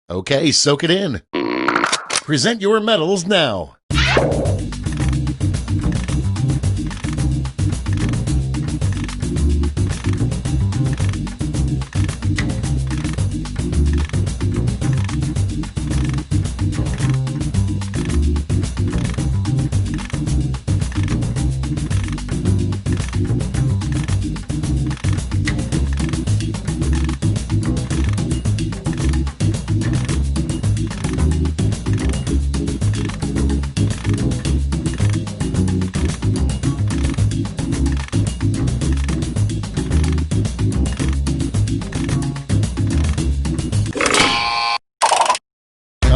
Okay, soak it in. Present your medals now.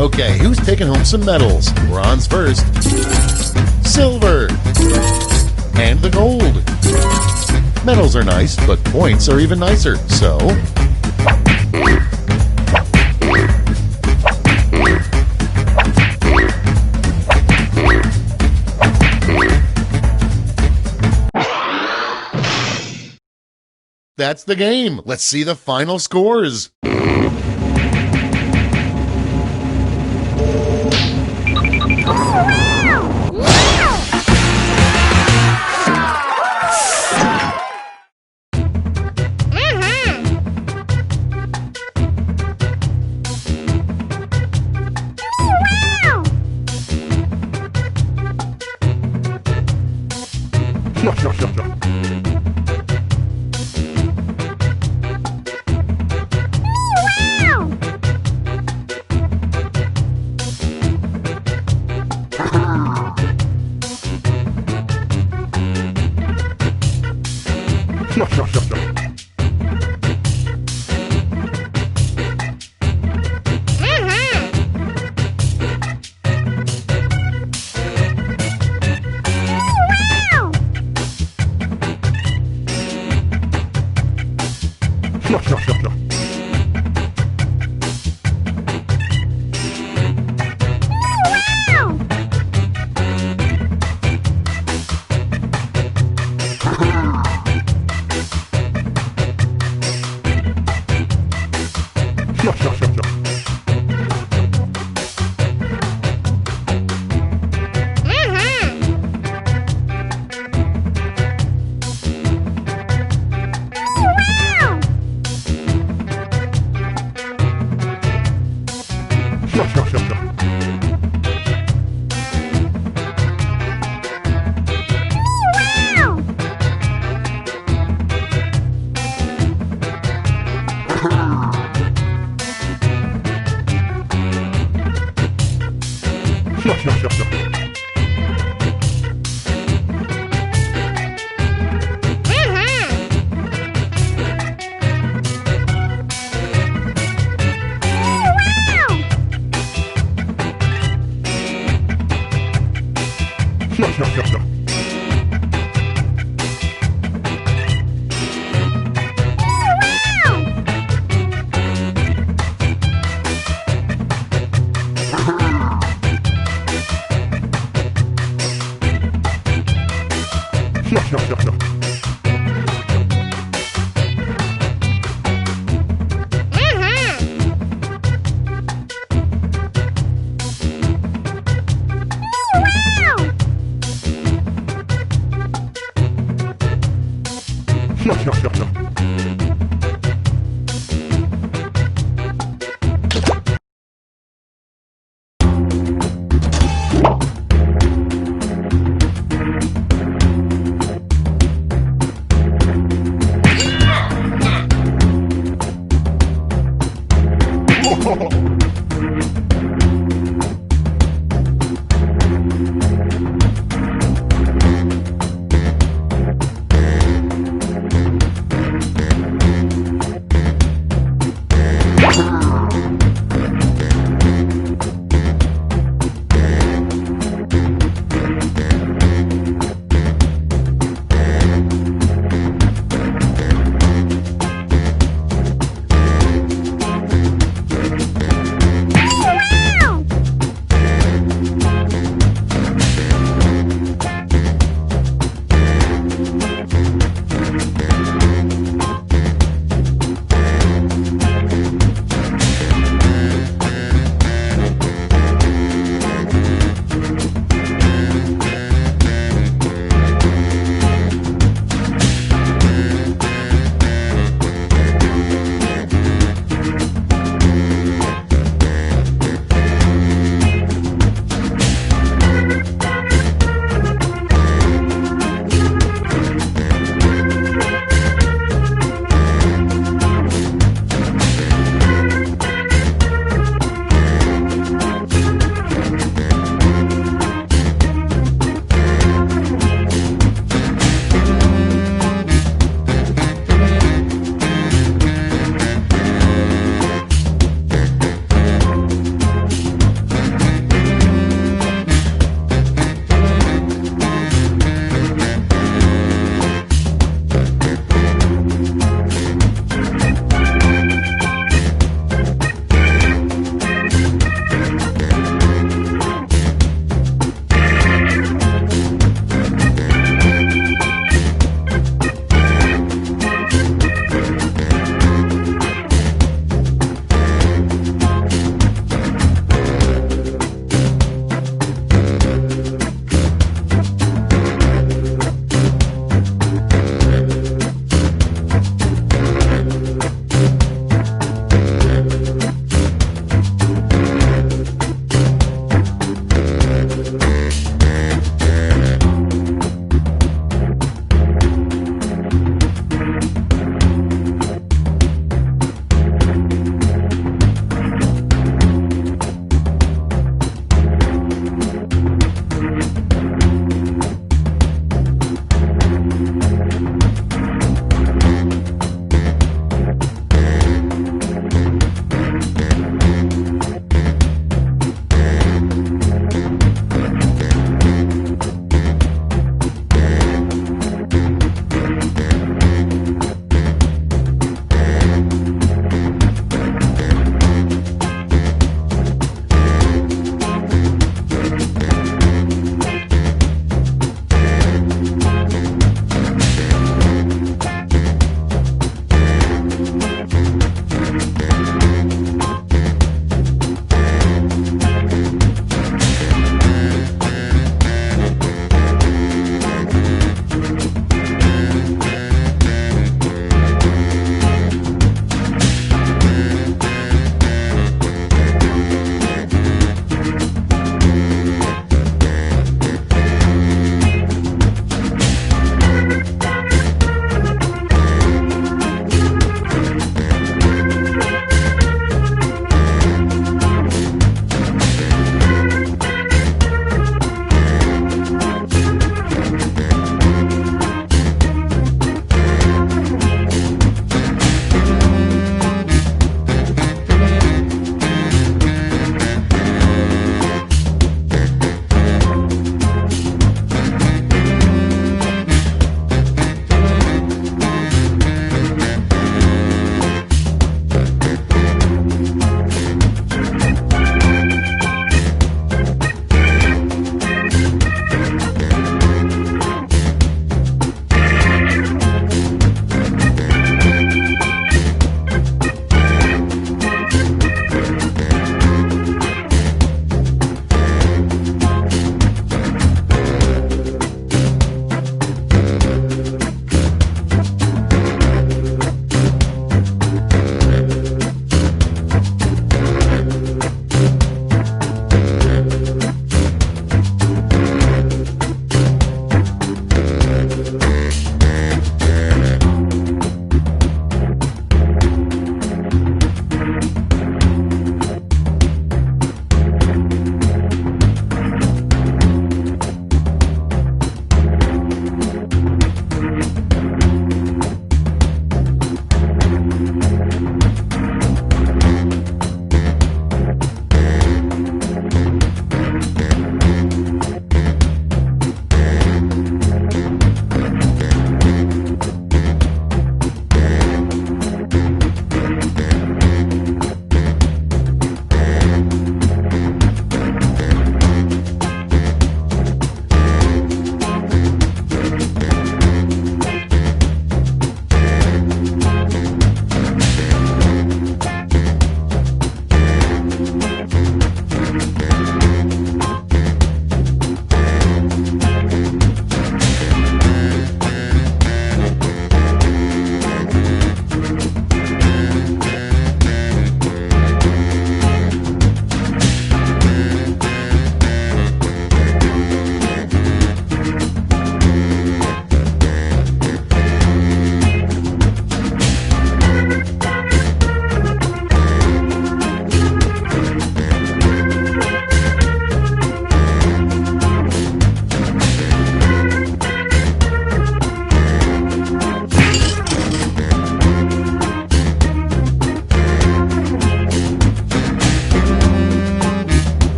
Okay, who's taking home some medals? Bronze first, silver, and the gold. Medals are nice, but points are even nicer, so... That's the game. Let's see the final scores.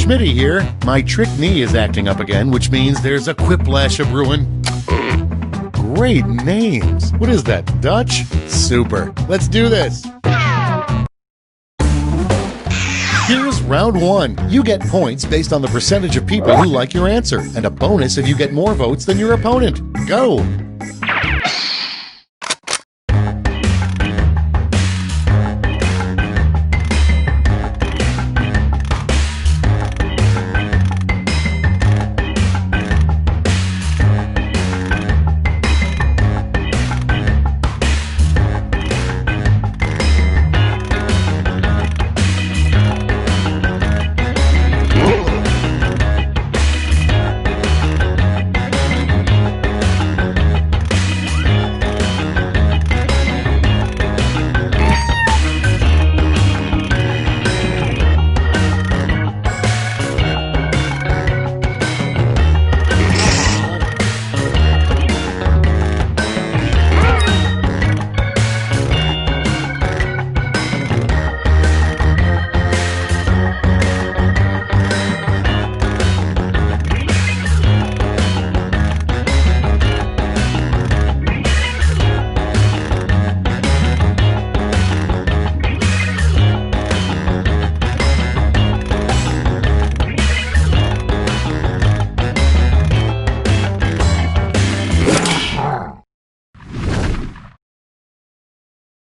Schmitty here. My trick knee is acting up again, which means there's a quiplash of brewing. Great names. What is that, Dutch? Super. Let's do this. Here's round one. You get points based on the percentage of people who like your answer, and a bonus if you get more votes than your opponent. Go!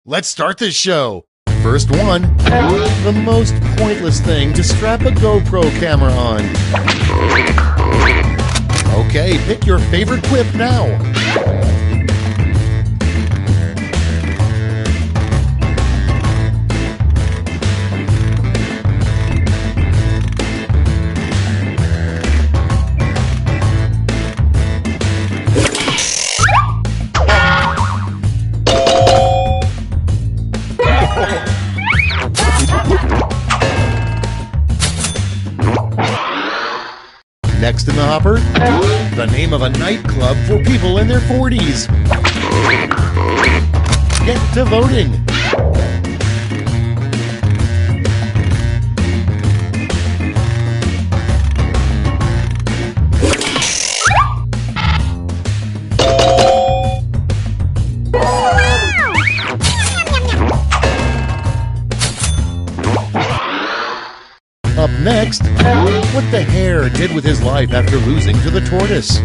Let's start this show. First one, the most pointless thing to strap a GoPro camera on. Okay, pick your favorite quip now. Next in the hopper, the name of a nightclub for people in their 40s. Get to voting. Up next, what the hare did with his life after losing to the tortoise.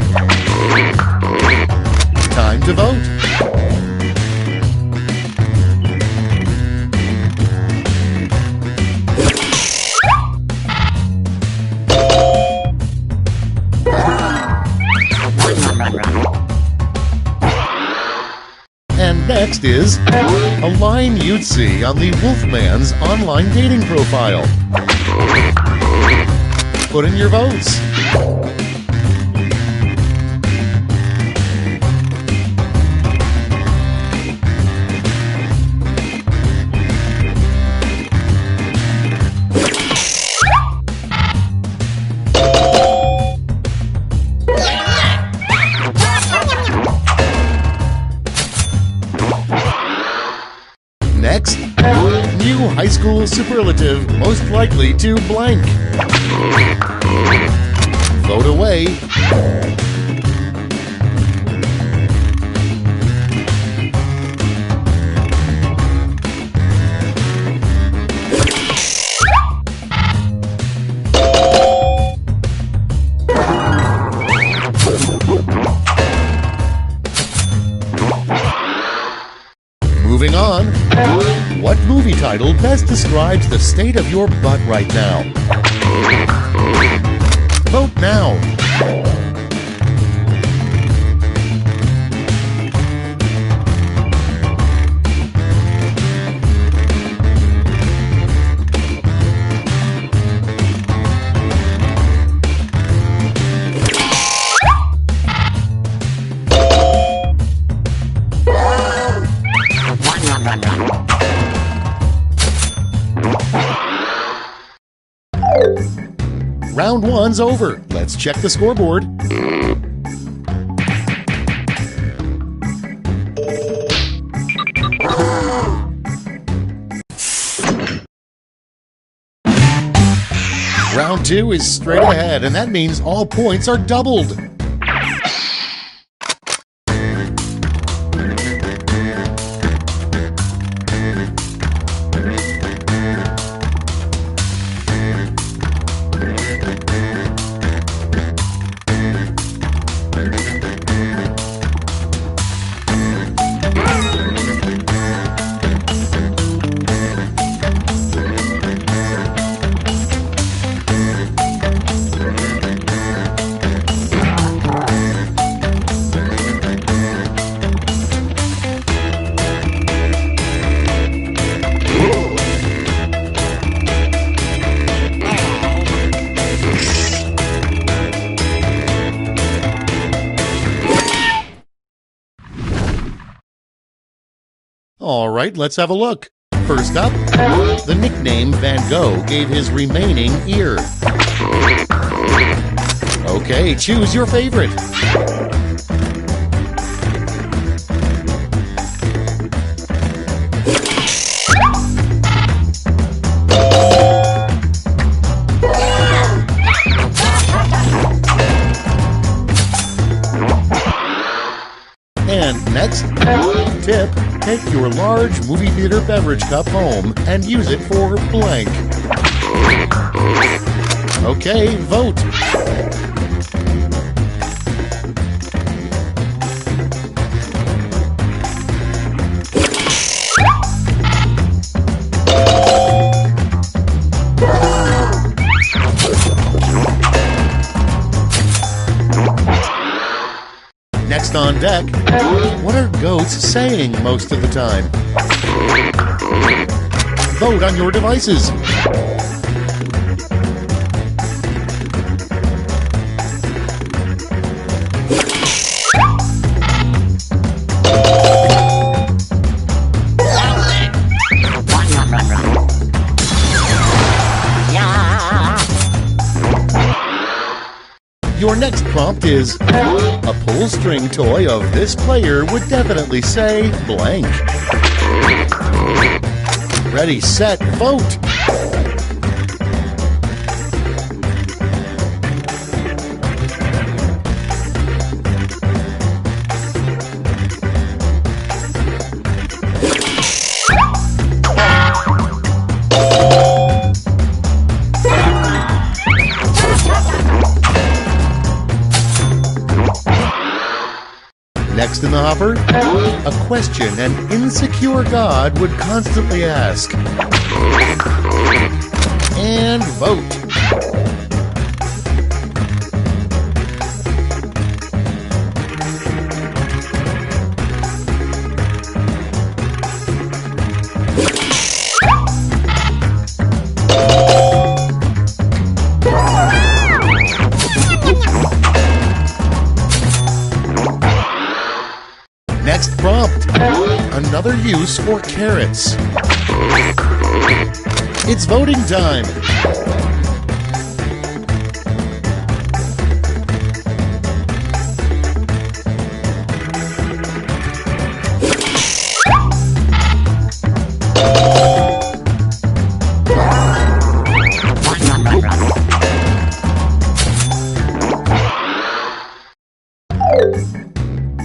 Time to vote. And next is a line you'd see on the Wolfman's online dating profile. Put in your votes. Next, new high school superlative most likely to blank. Vote away. Moving on, what movie title best describes the state of your butt right now? Vote now. Round one's over. Let's check the scoreboard. Round 2 is straight ahead, and that means all points are doubled. All right, let's have a look. First up, the nickname Van Gogh gave his remaining ear. Okay, choose your favorite. And next, tip, take your large movie theater beverage cup home and use it for blank. Okay, vote. Next on deck, what are goats saying most of the time? Vote on your devices. Your next prompt is, a pull string toy of this player would definitely say blank. Ready, set, vote! Next in the hopper, a question an insecure god would constantly ask. And vote. Next prompt, another use for carrots. It's voting time.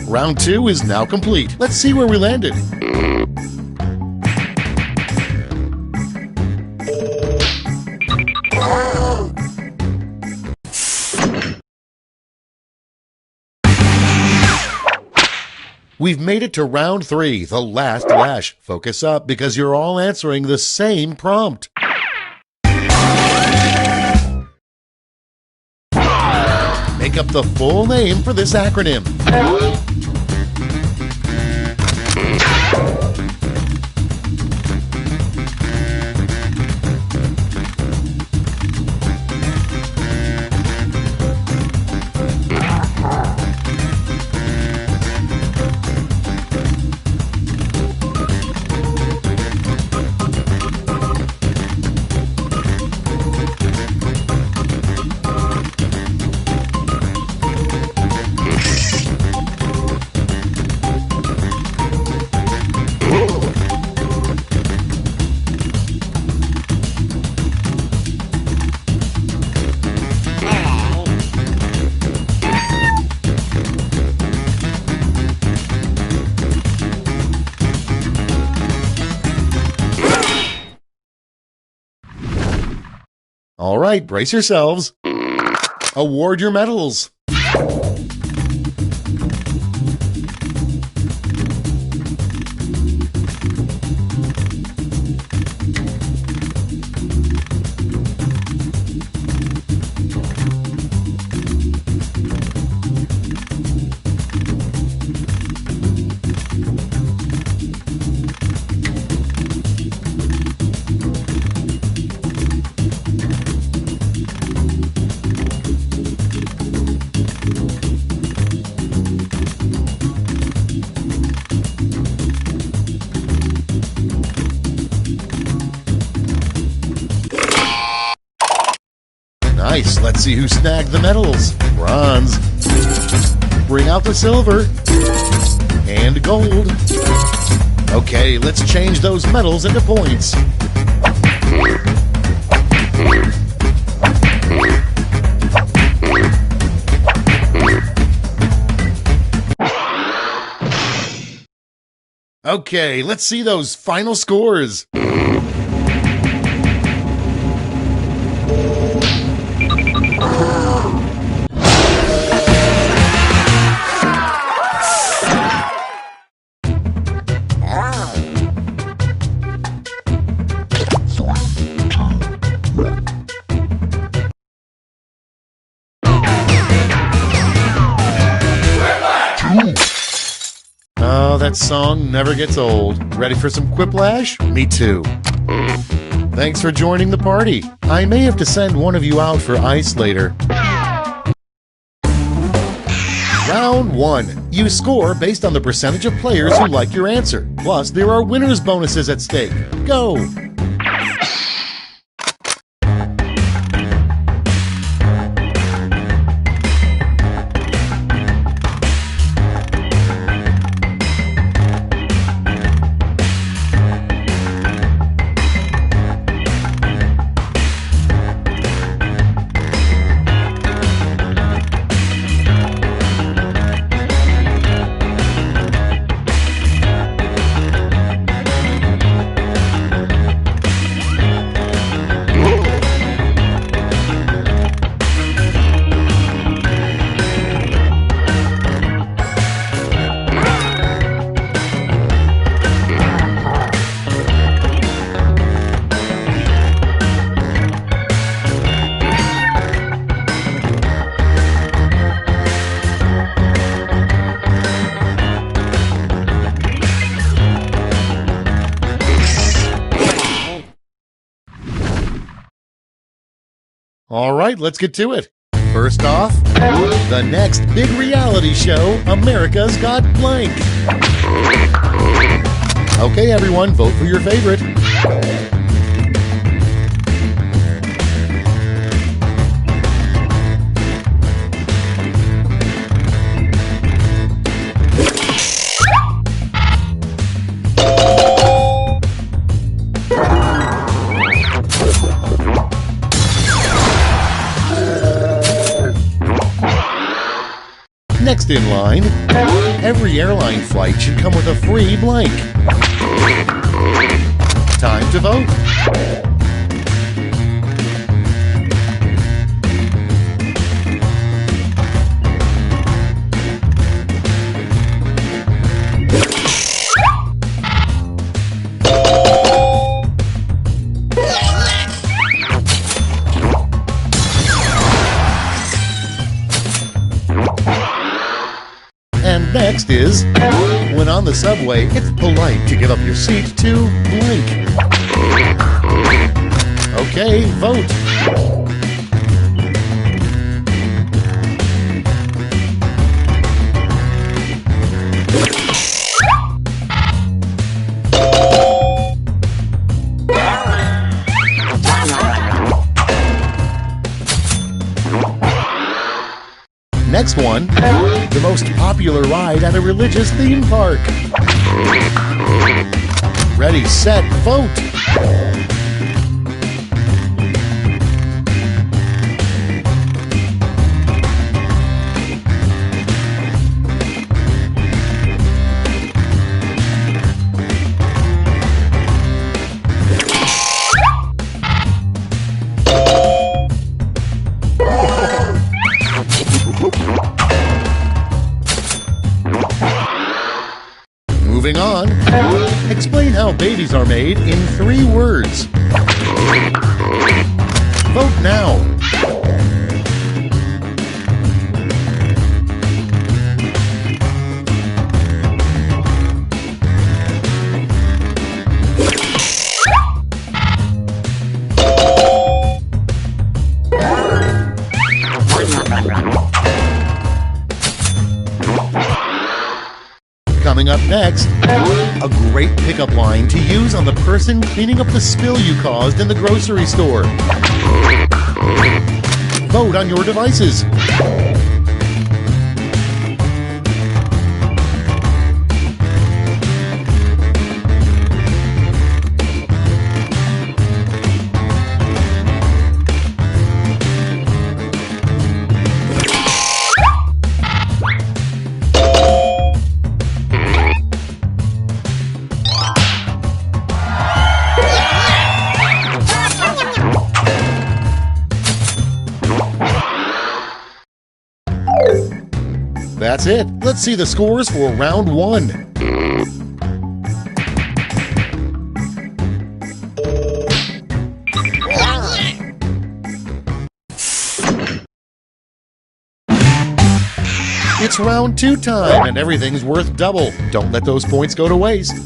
Round 2 is now complete. Let's see where we landed. We've made it to round 3, the last lash. Focus up because you're all answering the same prompt. Make up the full name for this acronym. All right, brace yourselves. Award your medals. Nice. Let's see who snagged the medals. Bronze. Bring out the silver. And gold. Okay, let's change those medals into points. Okay, let's see those final scores. Oh, that song never gets old. Ready for some quiplash? Me too. Thanks for joining the party. I may have to send one of you out for ice later. Round 1. You score based on the percentage of players who like your answer. Plus, there are winner's bonuses at stake. Go! All right, let's get to it. First off, the next big reality show, America's Got Blank. Okay, everyone, vote for your favorite. Next in line, every airline flight should come with a free blank. Time to vote. And next is, when on the subway, it's polite to give up your seat to blank. Okay, vote. Next one, the most popular ride at a religious theme park. Ready, set, vote! how babies are made in 3 words. Vote now. Coming up next, a great pickup line to use on the person cleaning up the spill you caused in the grocery store. Vote on your devices. That's it. Let's see the scores for round 1. It's round 2 time, and everything's worth double. Don't let those points go to waste.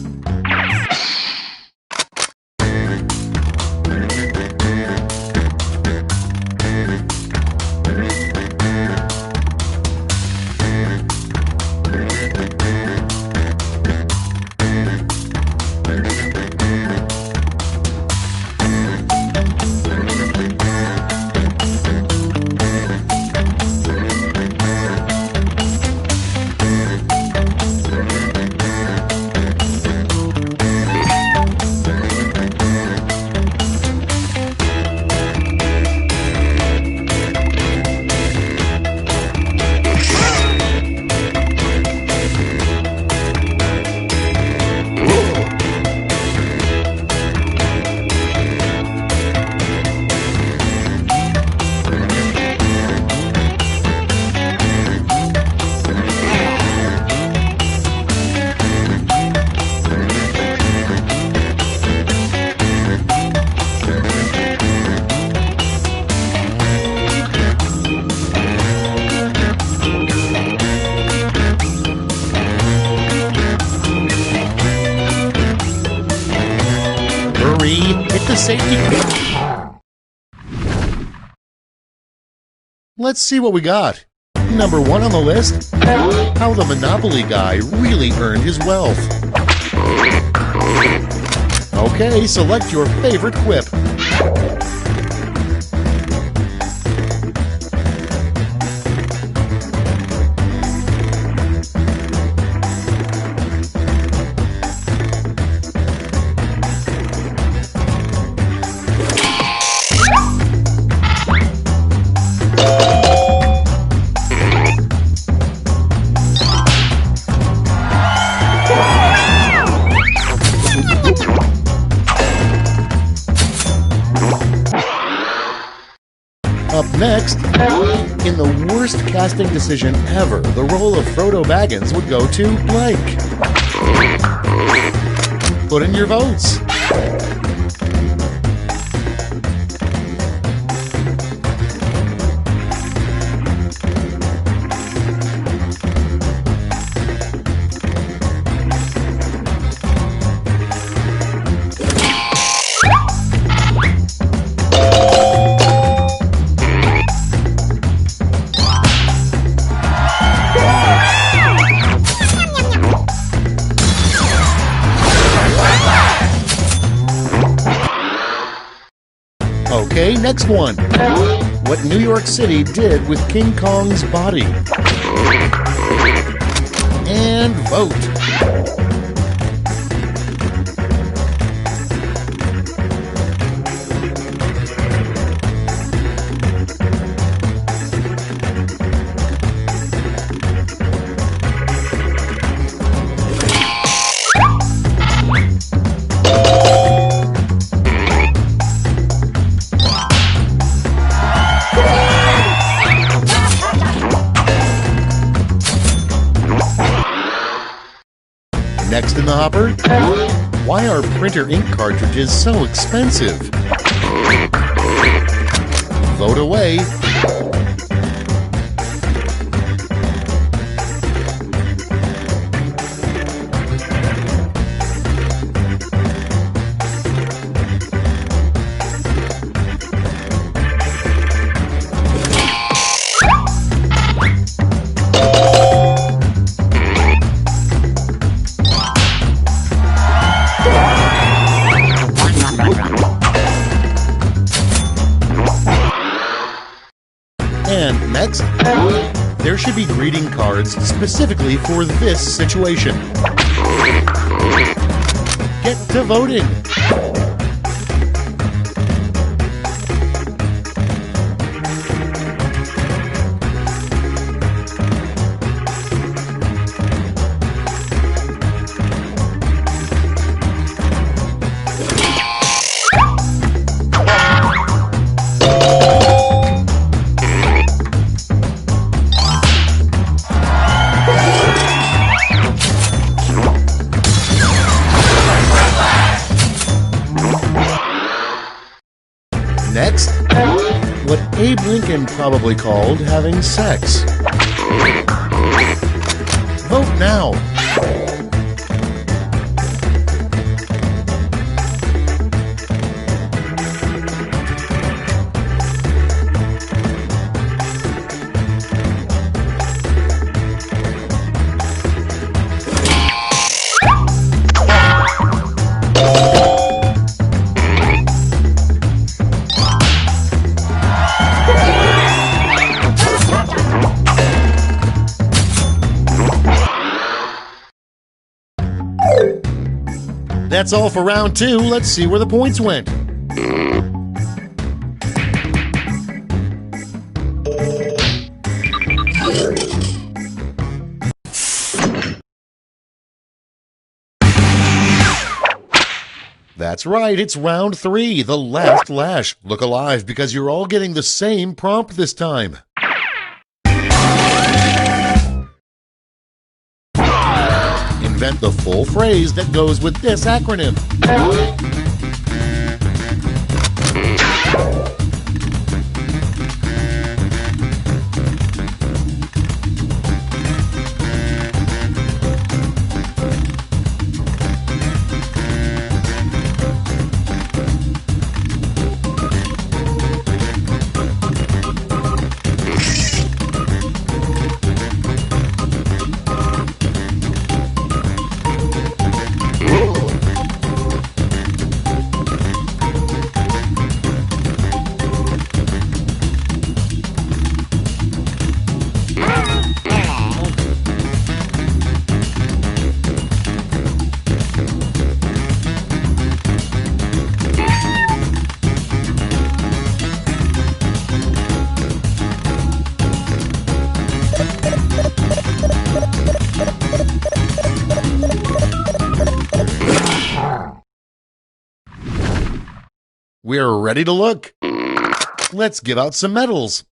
Hit the safety. Let's see what we got. Number 1 on the list, how the Monopoly guy really earned his wealth. Okay, select your favorite quip. Up next, in the worst casting decision ever, the role of Frodo Baggins would go to blank. Put in your votes. Okay, next one. What New York City did with King Kong's body. And vote. Next in the hopper, Why are printer ink cartridges so expensive? Vote away. And next, there should be greeting cards specifically for this situation. Get to voting! Next, what Abe Lincoln probably called having sex. Vote now! That's all for round 2. Let's see where the points went. That's right, it's round 3, the last lash. Look alive because you're all getting the same prompt this time. Invent the full phrase that goes with this acronym. We're ready to look. Let's give out some medals.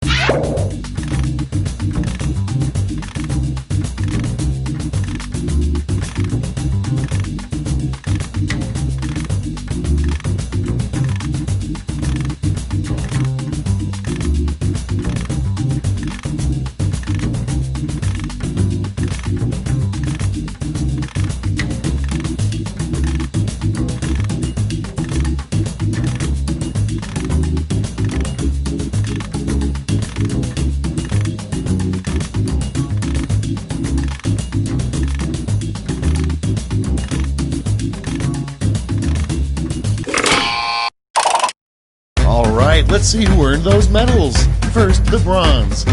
Let's see who earned those medals. First, the bronze.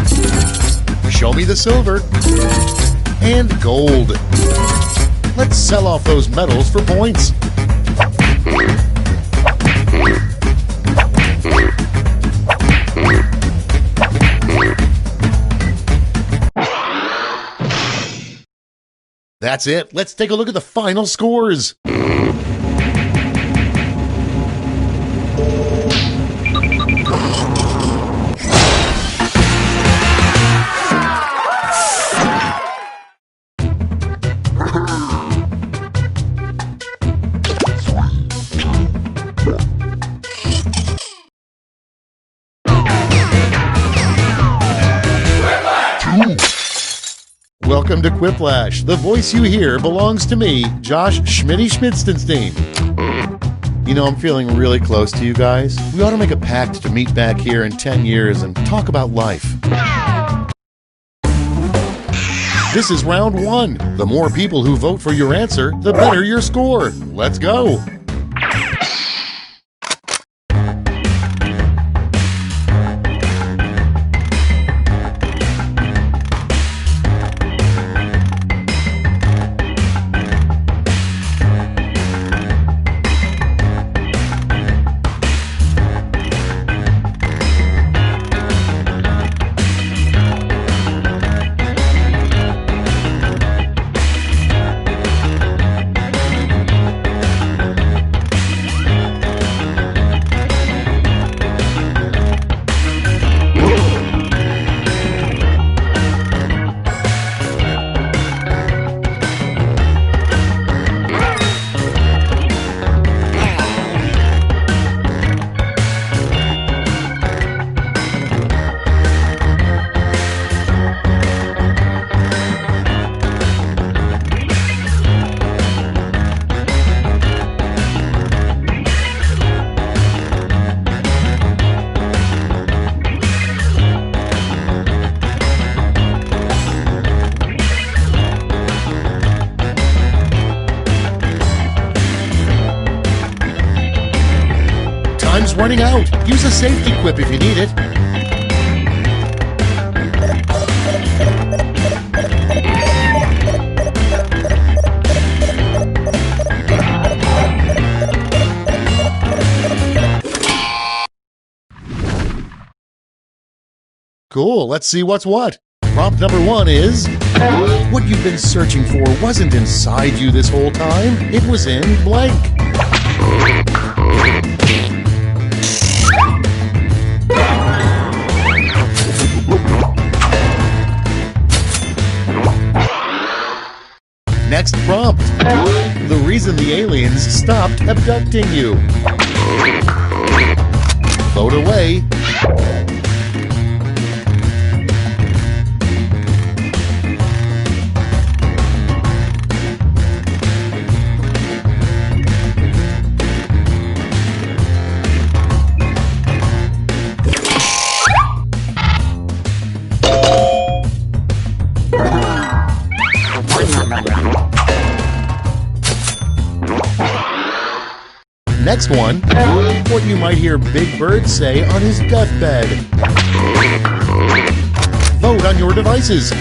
Show me the silver. And gold. Let's sell off those medals for points. That's it. Let's take a look at the final scores. Welcome to Quiplash. The voice you hear belongs to me, Josh Schmitty-Schmitzenstein. You know, I'm feeling really close to you guys. We ought to make a pact to meet back here in 10 years and talk about life. This is round 1. The more people who vote for your answer, the better your score. Let's go. Time's running out. Use a safety quip if you need it. Cool, let's see what's what. Prompt number 1 is, what you've been searching for wasn't inside you this whole time. It was in blank. Next prompt. The reason the aliens stopped abducting you. Vote away. Next one, what you might hear Big Bird say on his deathbed. Vote on your devices.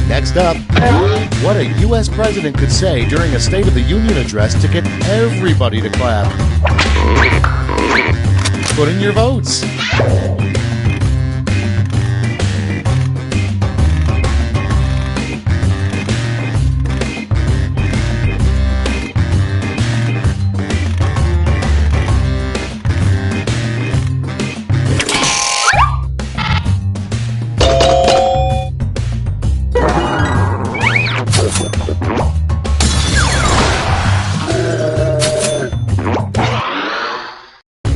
Next up, what a U.S. president could say during a State of the Union address to get everybody to clap. Put in your votes.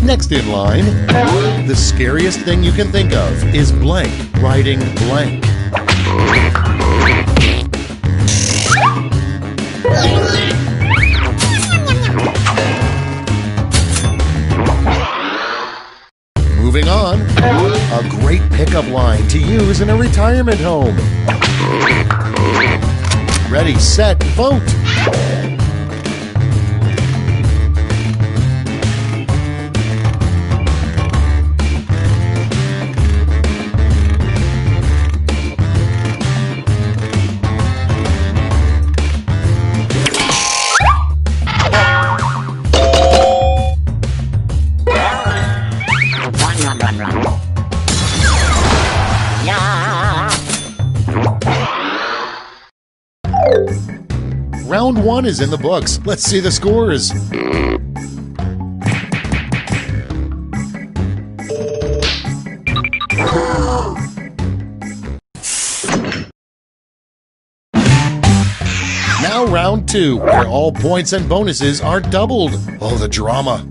Next in line, the scariest thing you can think of is blank writing blank. Moving on, a great pickup line to use in a retirement home. Ready, set, vote! Round 1 is in the books. Let's see the scores. Now round 2, where all points and bonuses are doubled. Oh, the drama.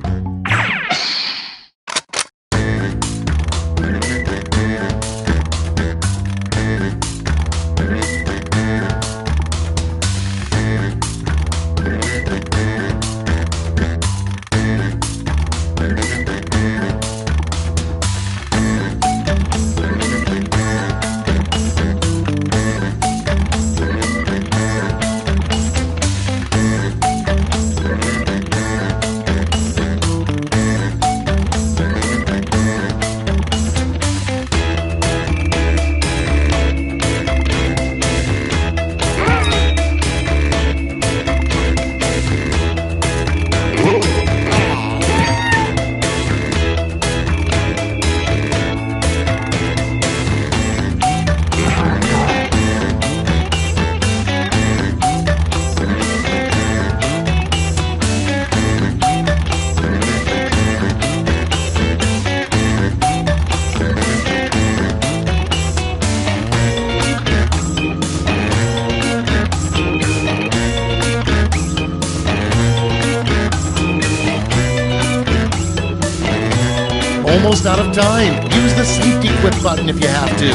Almost out of time. Use the safety quit button if you have to.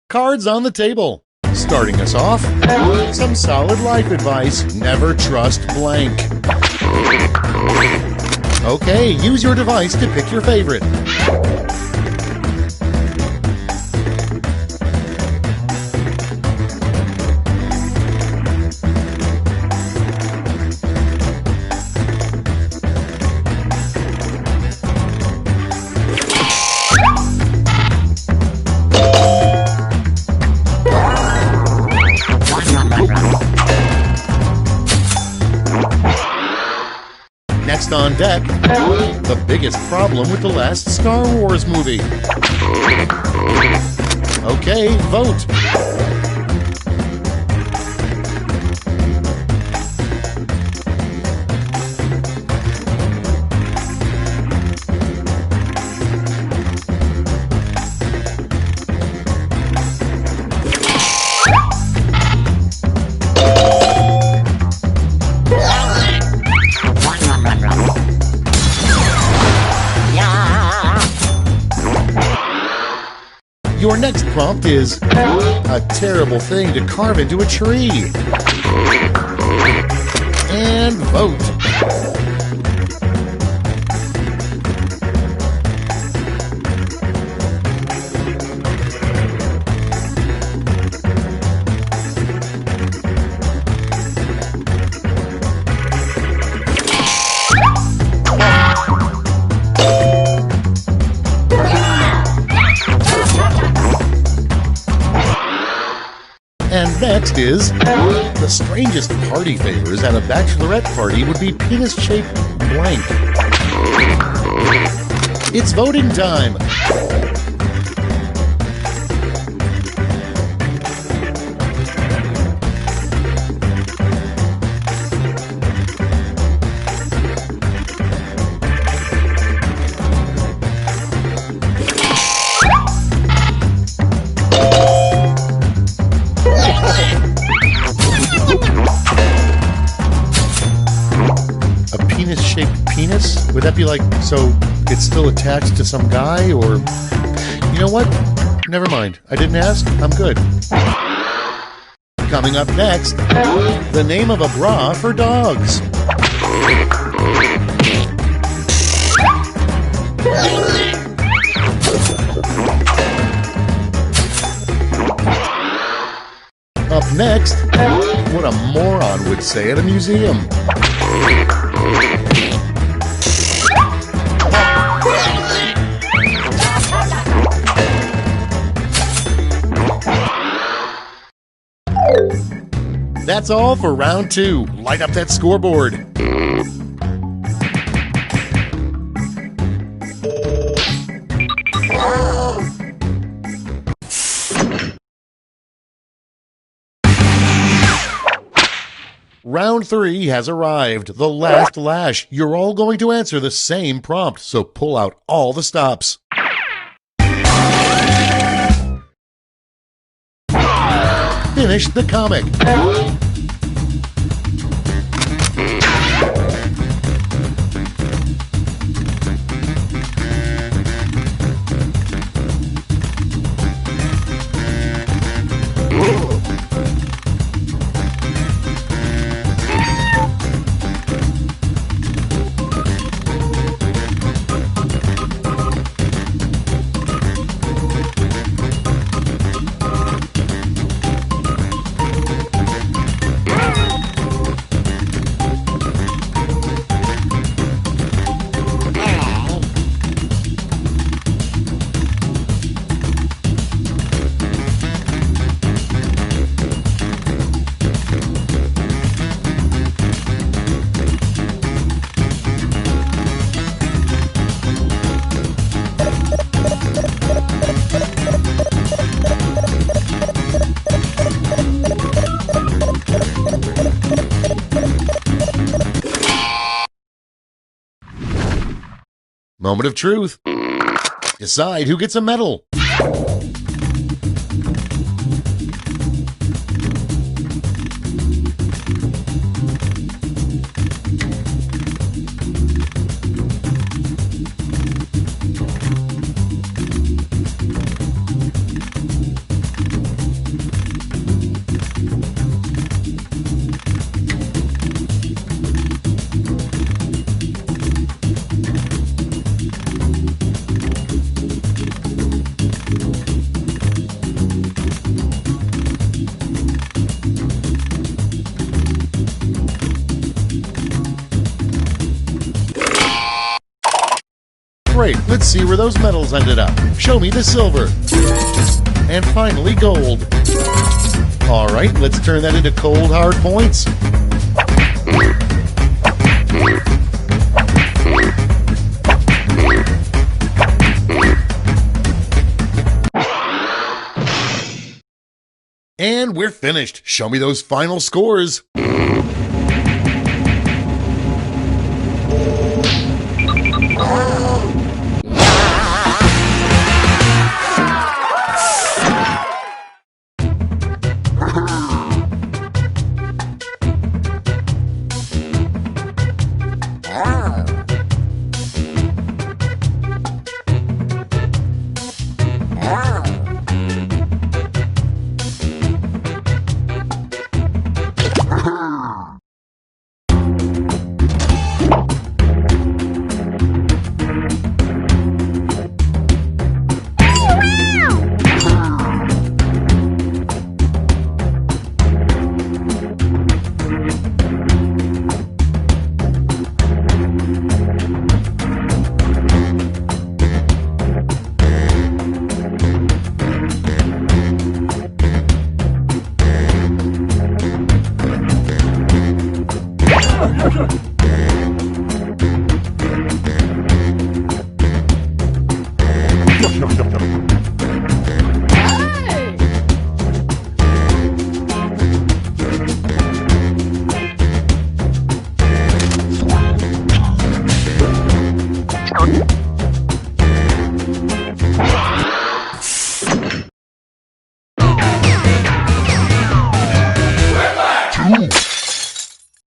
Cards on the table. Starting us off, some solid life advice. Never trust blank. Okay, use your device to pick your favorite. Next on deck, the biggest problem with the last Star Wars movie. Okay, vote. Your next prompt is a terrible thing to carve into a tree. And vote. And next is, the strangest party favors at a bachelorette party would be penis-shaped blank. It's voting time. Penis-shaped penis? Would that be like, so it's still attached to some guy, or... You know what? Never mind. I didn't ask. I'm good. Coming up next, the name of a bra for dogs. Up next, what a moron would say at a museum. That's all for round 2. Light up that scoreboard. Round 3 has arrived, the last lash. You're all going to answer the same prompt, so pull out all the stops. Finish the comic. Moment of truth. Decide who gets a medal. Great, let's see where those medals ended up. Show me the silver. And finally, gold. All right, let's turn that into cold, hard points. And we're finished. Show me those final scores.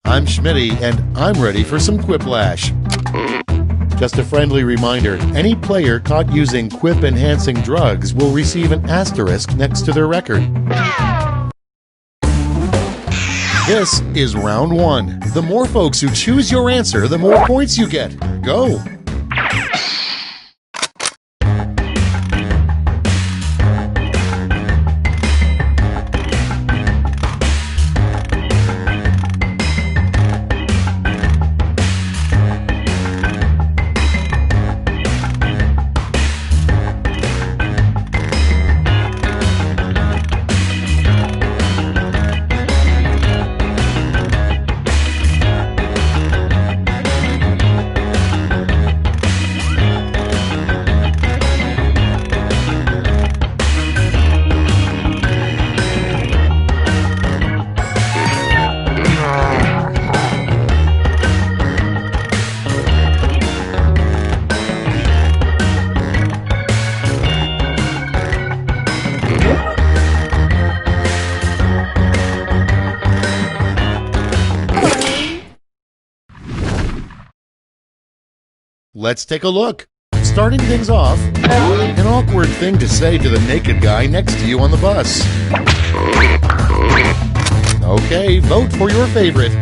I'm Schmitty, and I'm ready for some Quiplash. Just a friendly reminder, any player caught using quip-enhancing drugs will receive an asterisk next to their record. This is round 1. The more folks who choose your answer, the more points you get. Go! Let's take a look. Starting things off, an awkward thing to say to the naked guy next to you on the bus. Okay, vote for your favorite.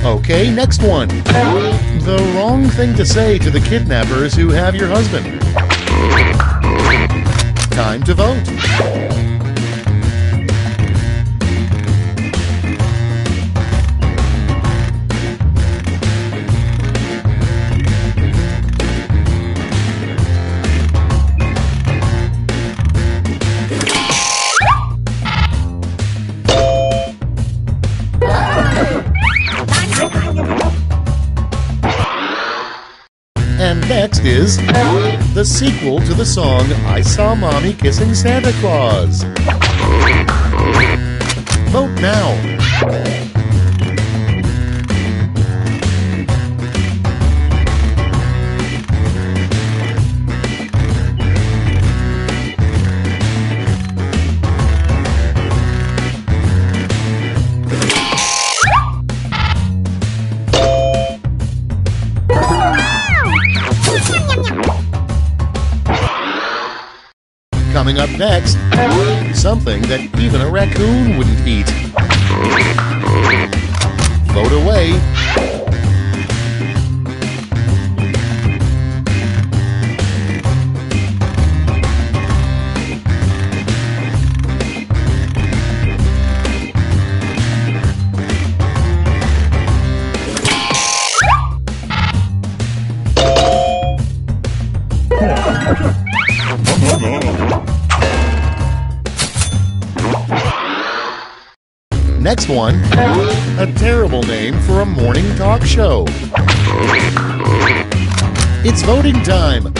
Okay, next one. The wrong thing to say to the kidnappers who have your husband. Time to vote. And next is the sequel to the song I Saw Mommy Kissing Santa Claus. Vote now. Coming up next, something that even a raccoon wouldn't eat. Vote away. Next one, a terrible name for a morning talk show. It's voting time.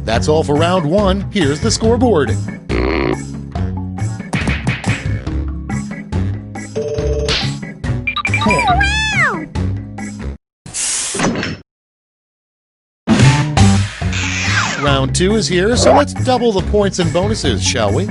That's all for round one. Here's the scoreboard. Round two is here, so let's double the points and bonuses, shall we?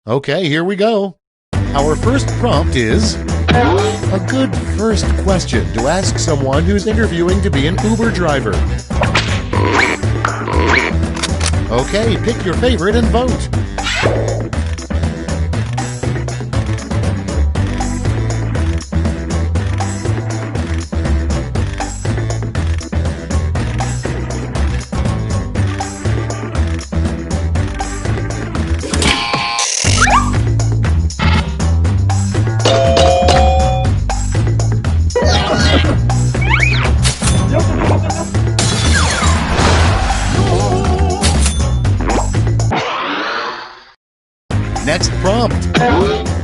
Okay, here we go. Our first prompt is a good first question to ask someone who's interviewing to be an Uber driver. Okay, pick your favorite and vote. prompt.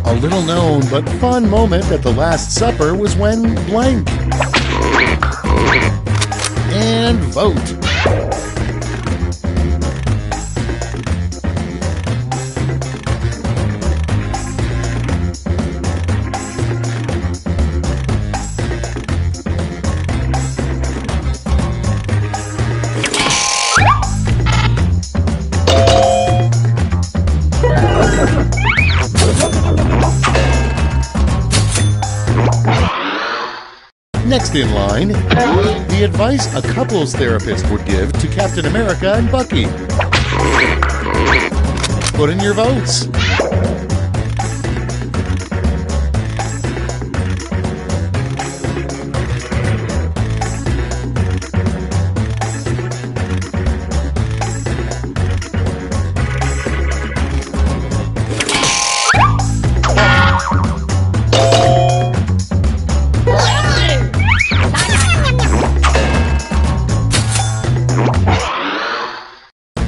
A little known but fun moment at the Last Supper was when blank. And vote. Next in line, the advice a couples therapist would give to Captain America and Bucky. Put in your votes.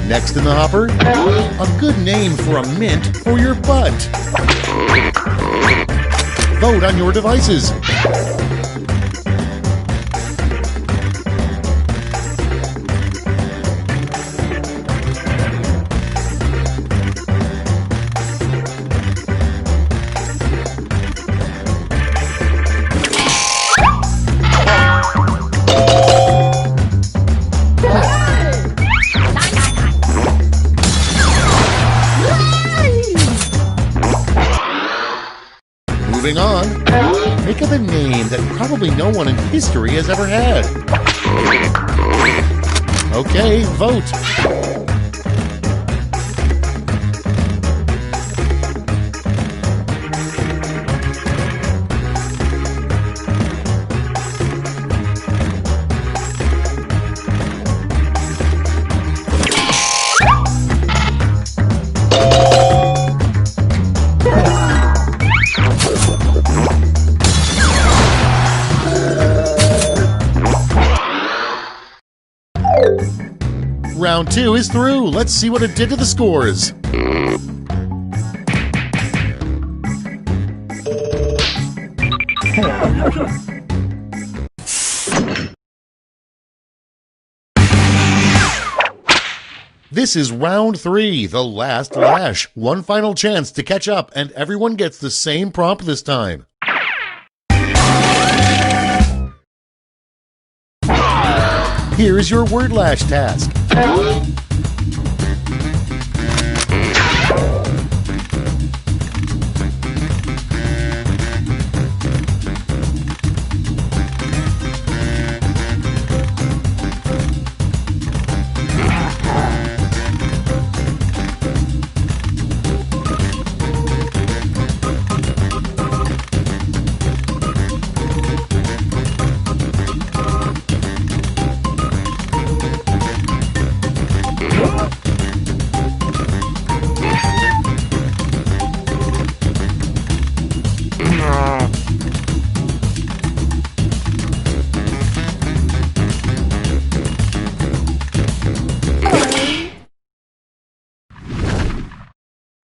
Next in the hopper, a good name for a mint for your butt. Vote on your devices. Moving on, think of a name that probably no one in history has ever had. Okay, vote. Round 2 is through. Let's see what it did to the scores. This is round 3, the last lash. One final chance to catch up, and everyone gets the same prompt this time. Here is your word lash task.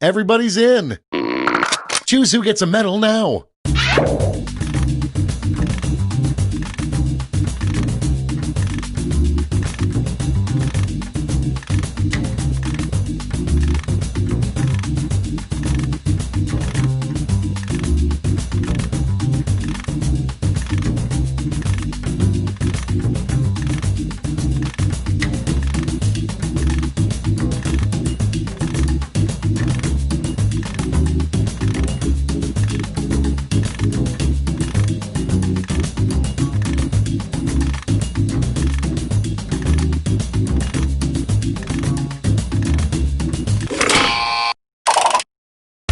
Everybody's in. Choose who gets a medal now.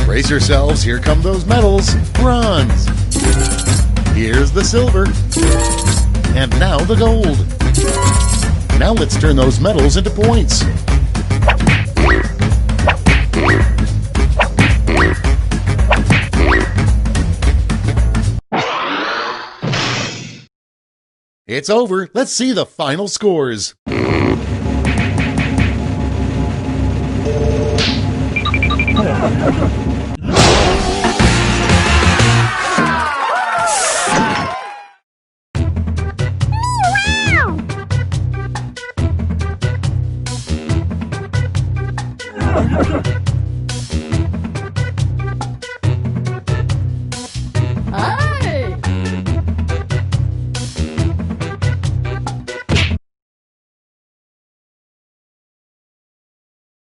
Brace yourselves, here come those medals. Bronze. Here's the silver. And now the gold. Now let's turn those medals into points. It's over. Let's see the final scores.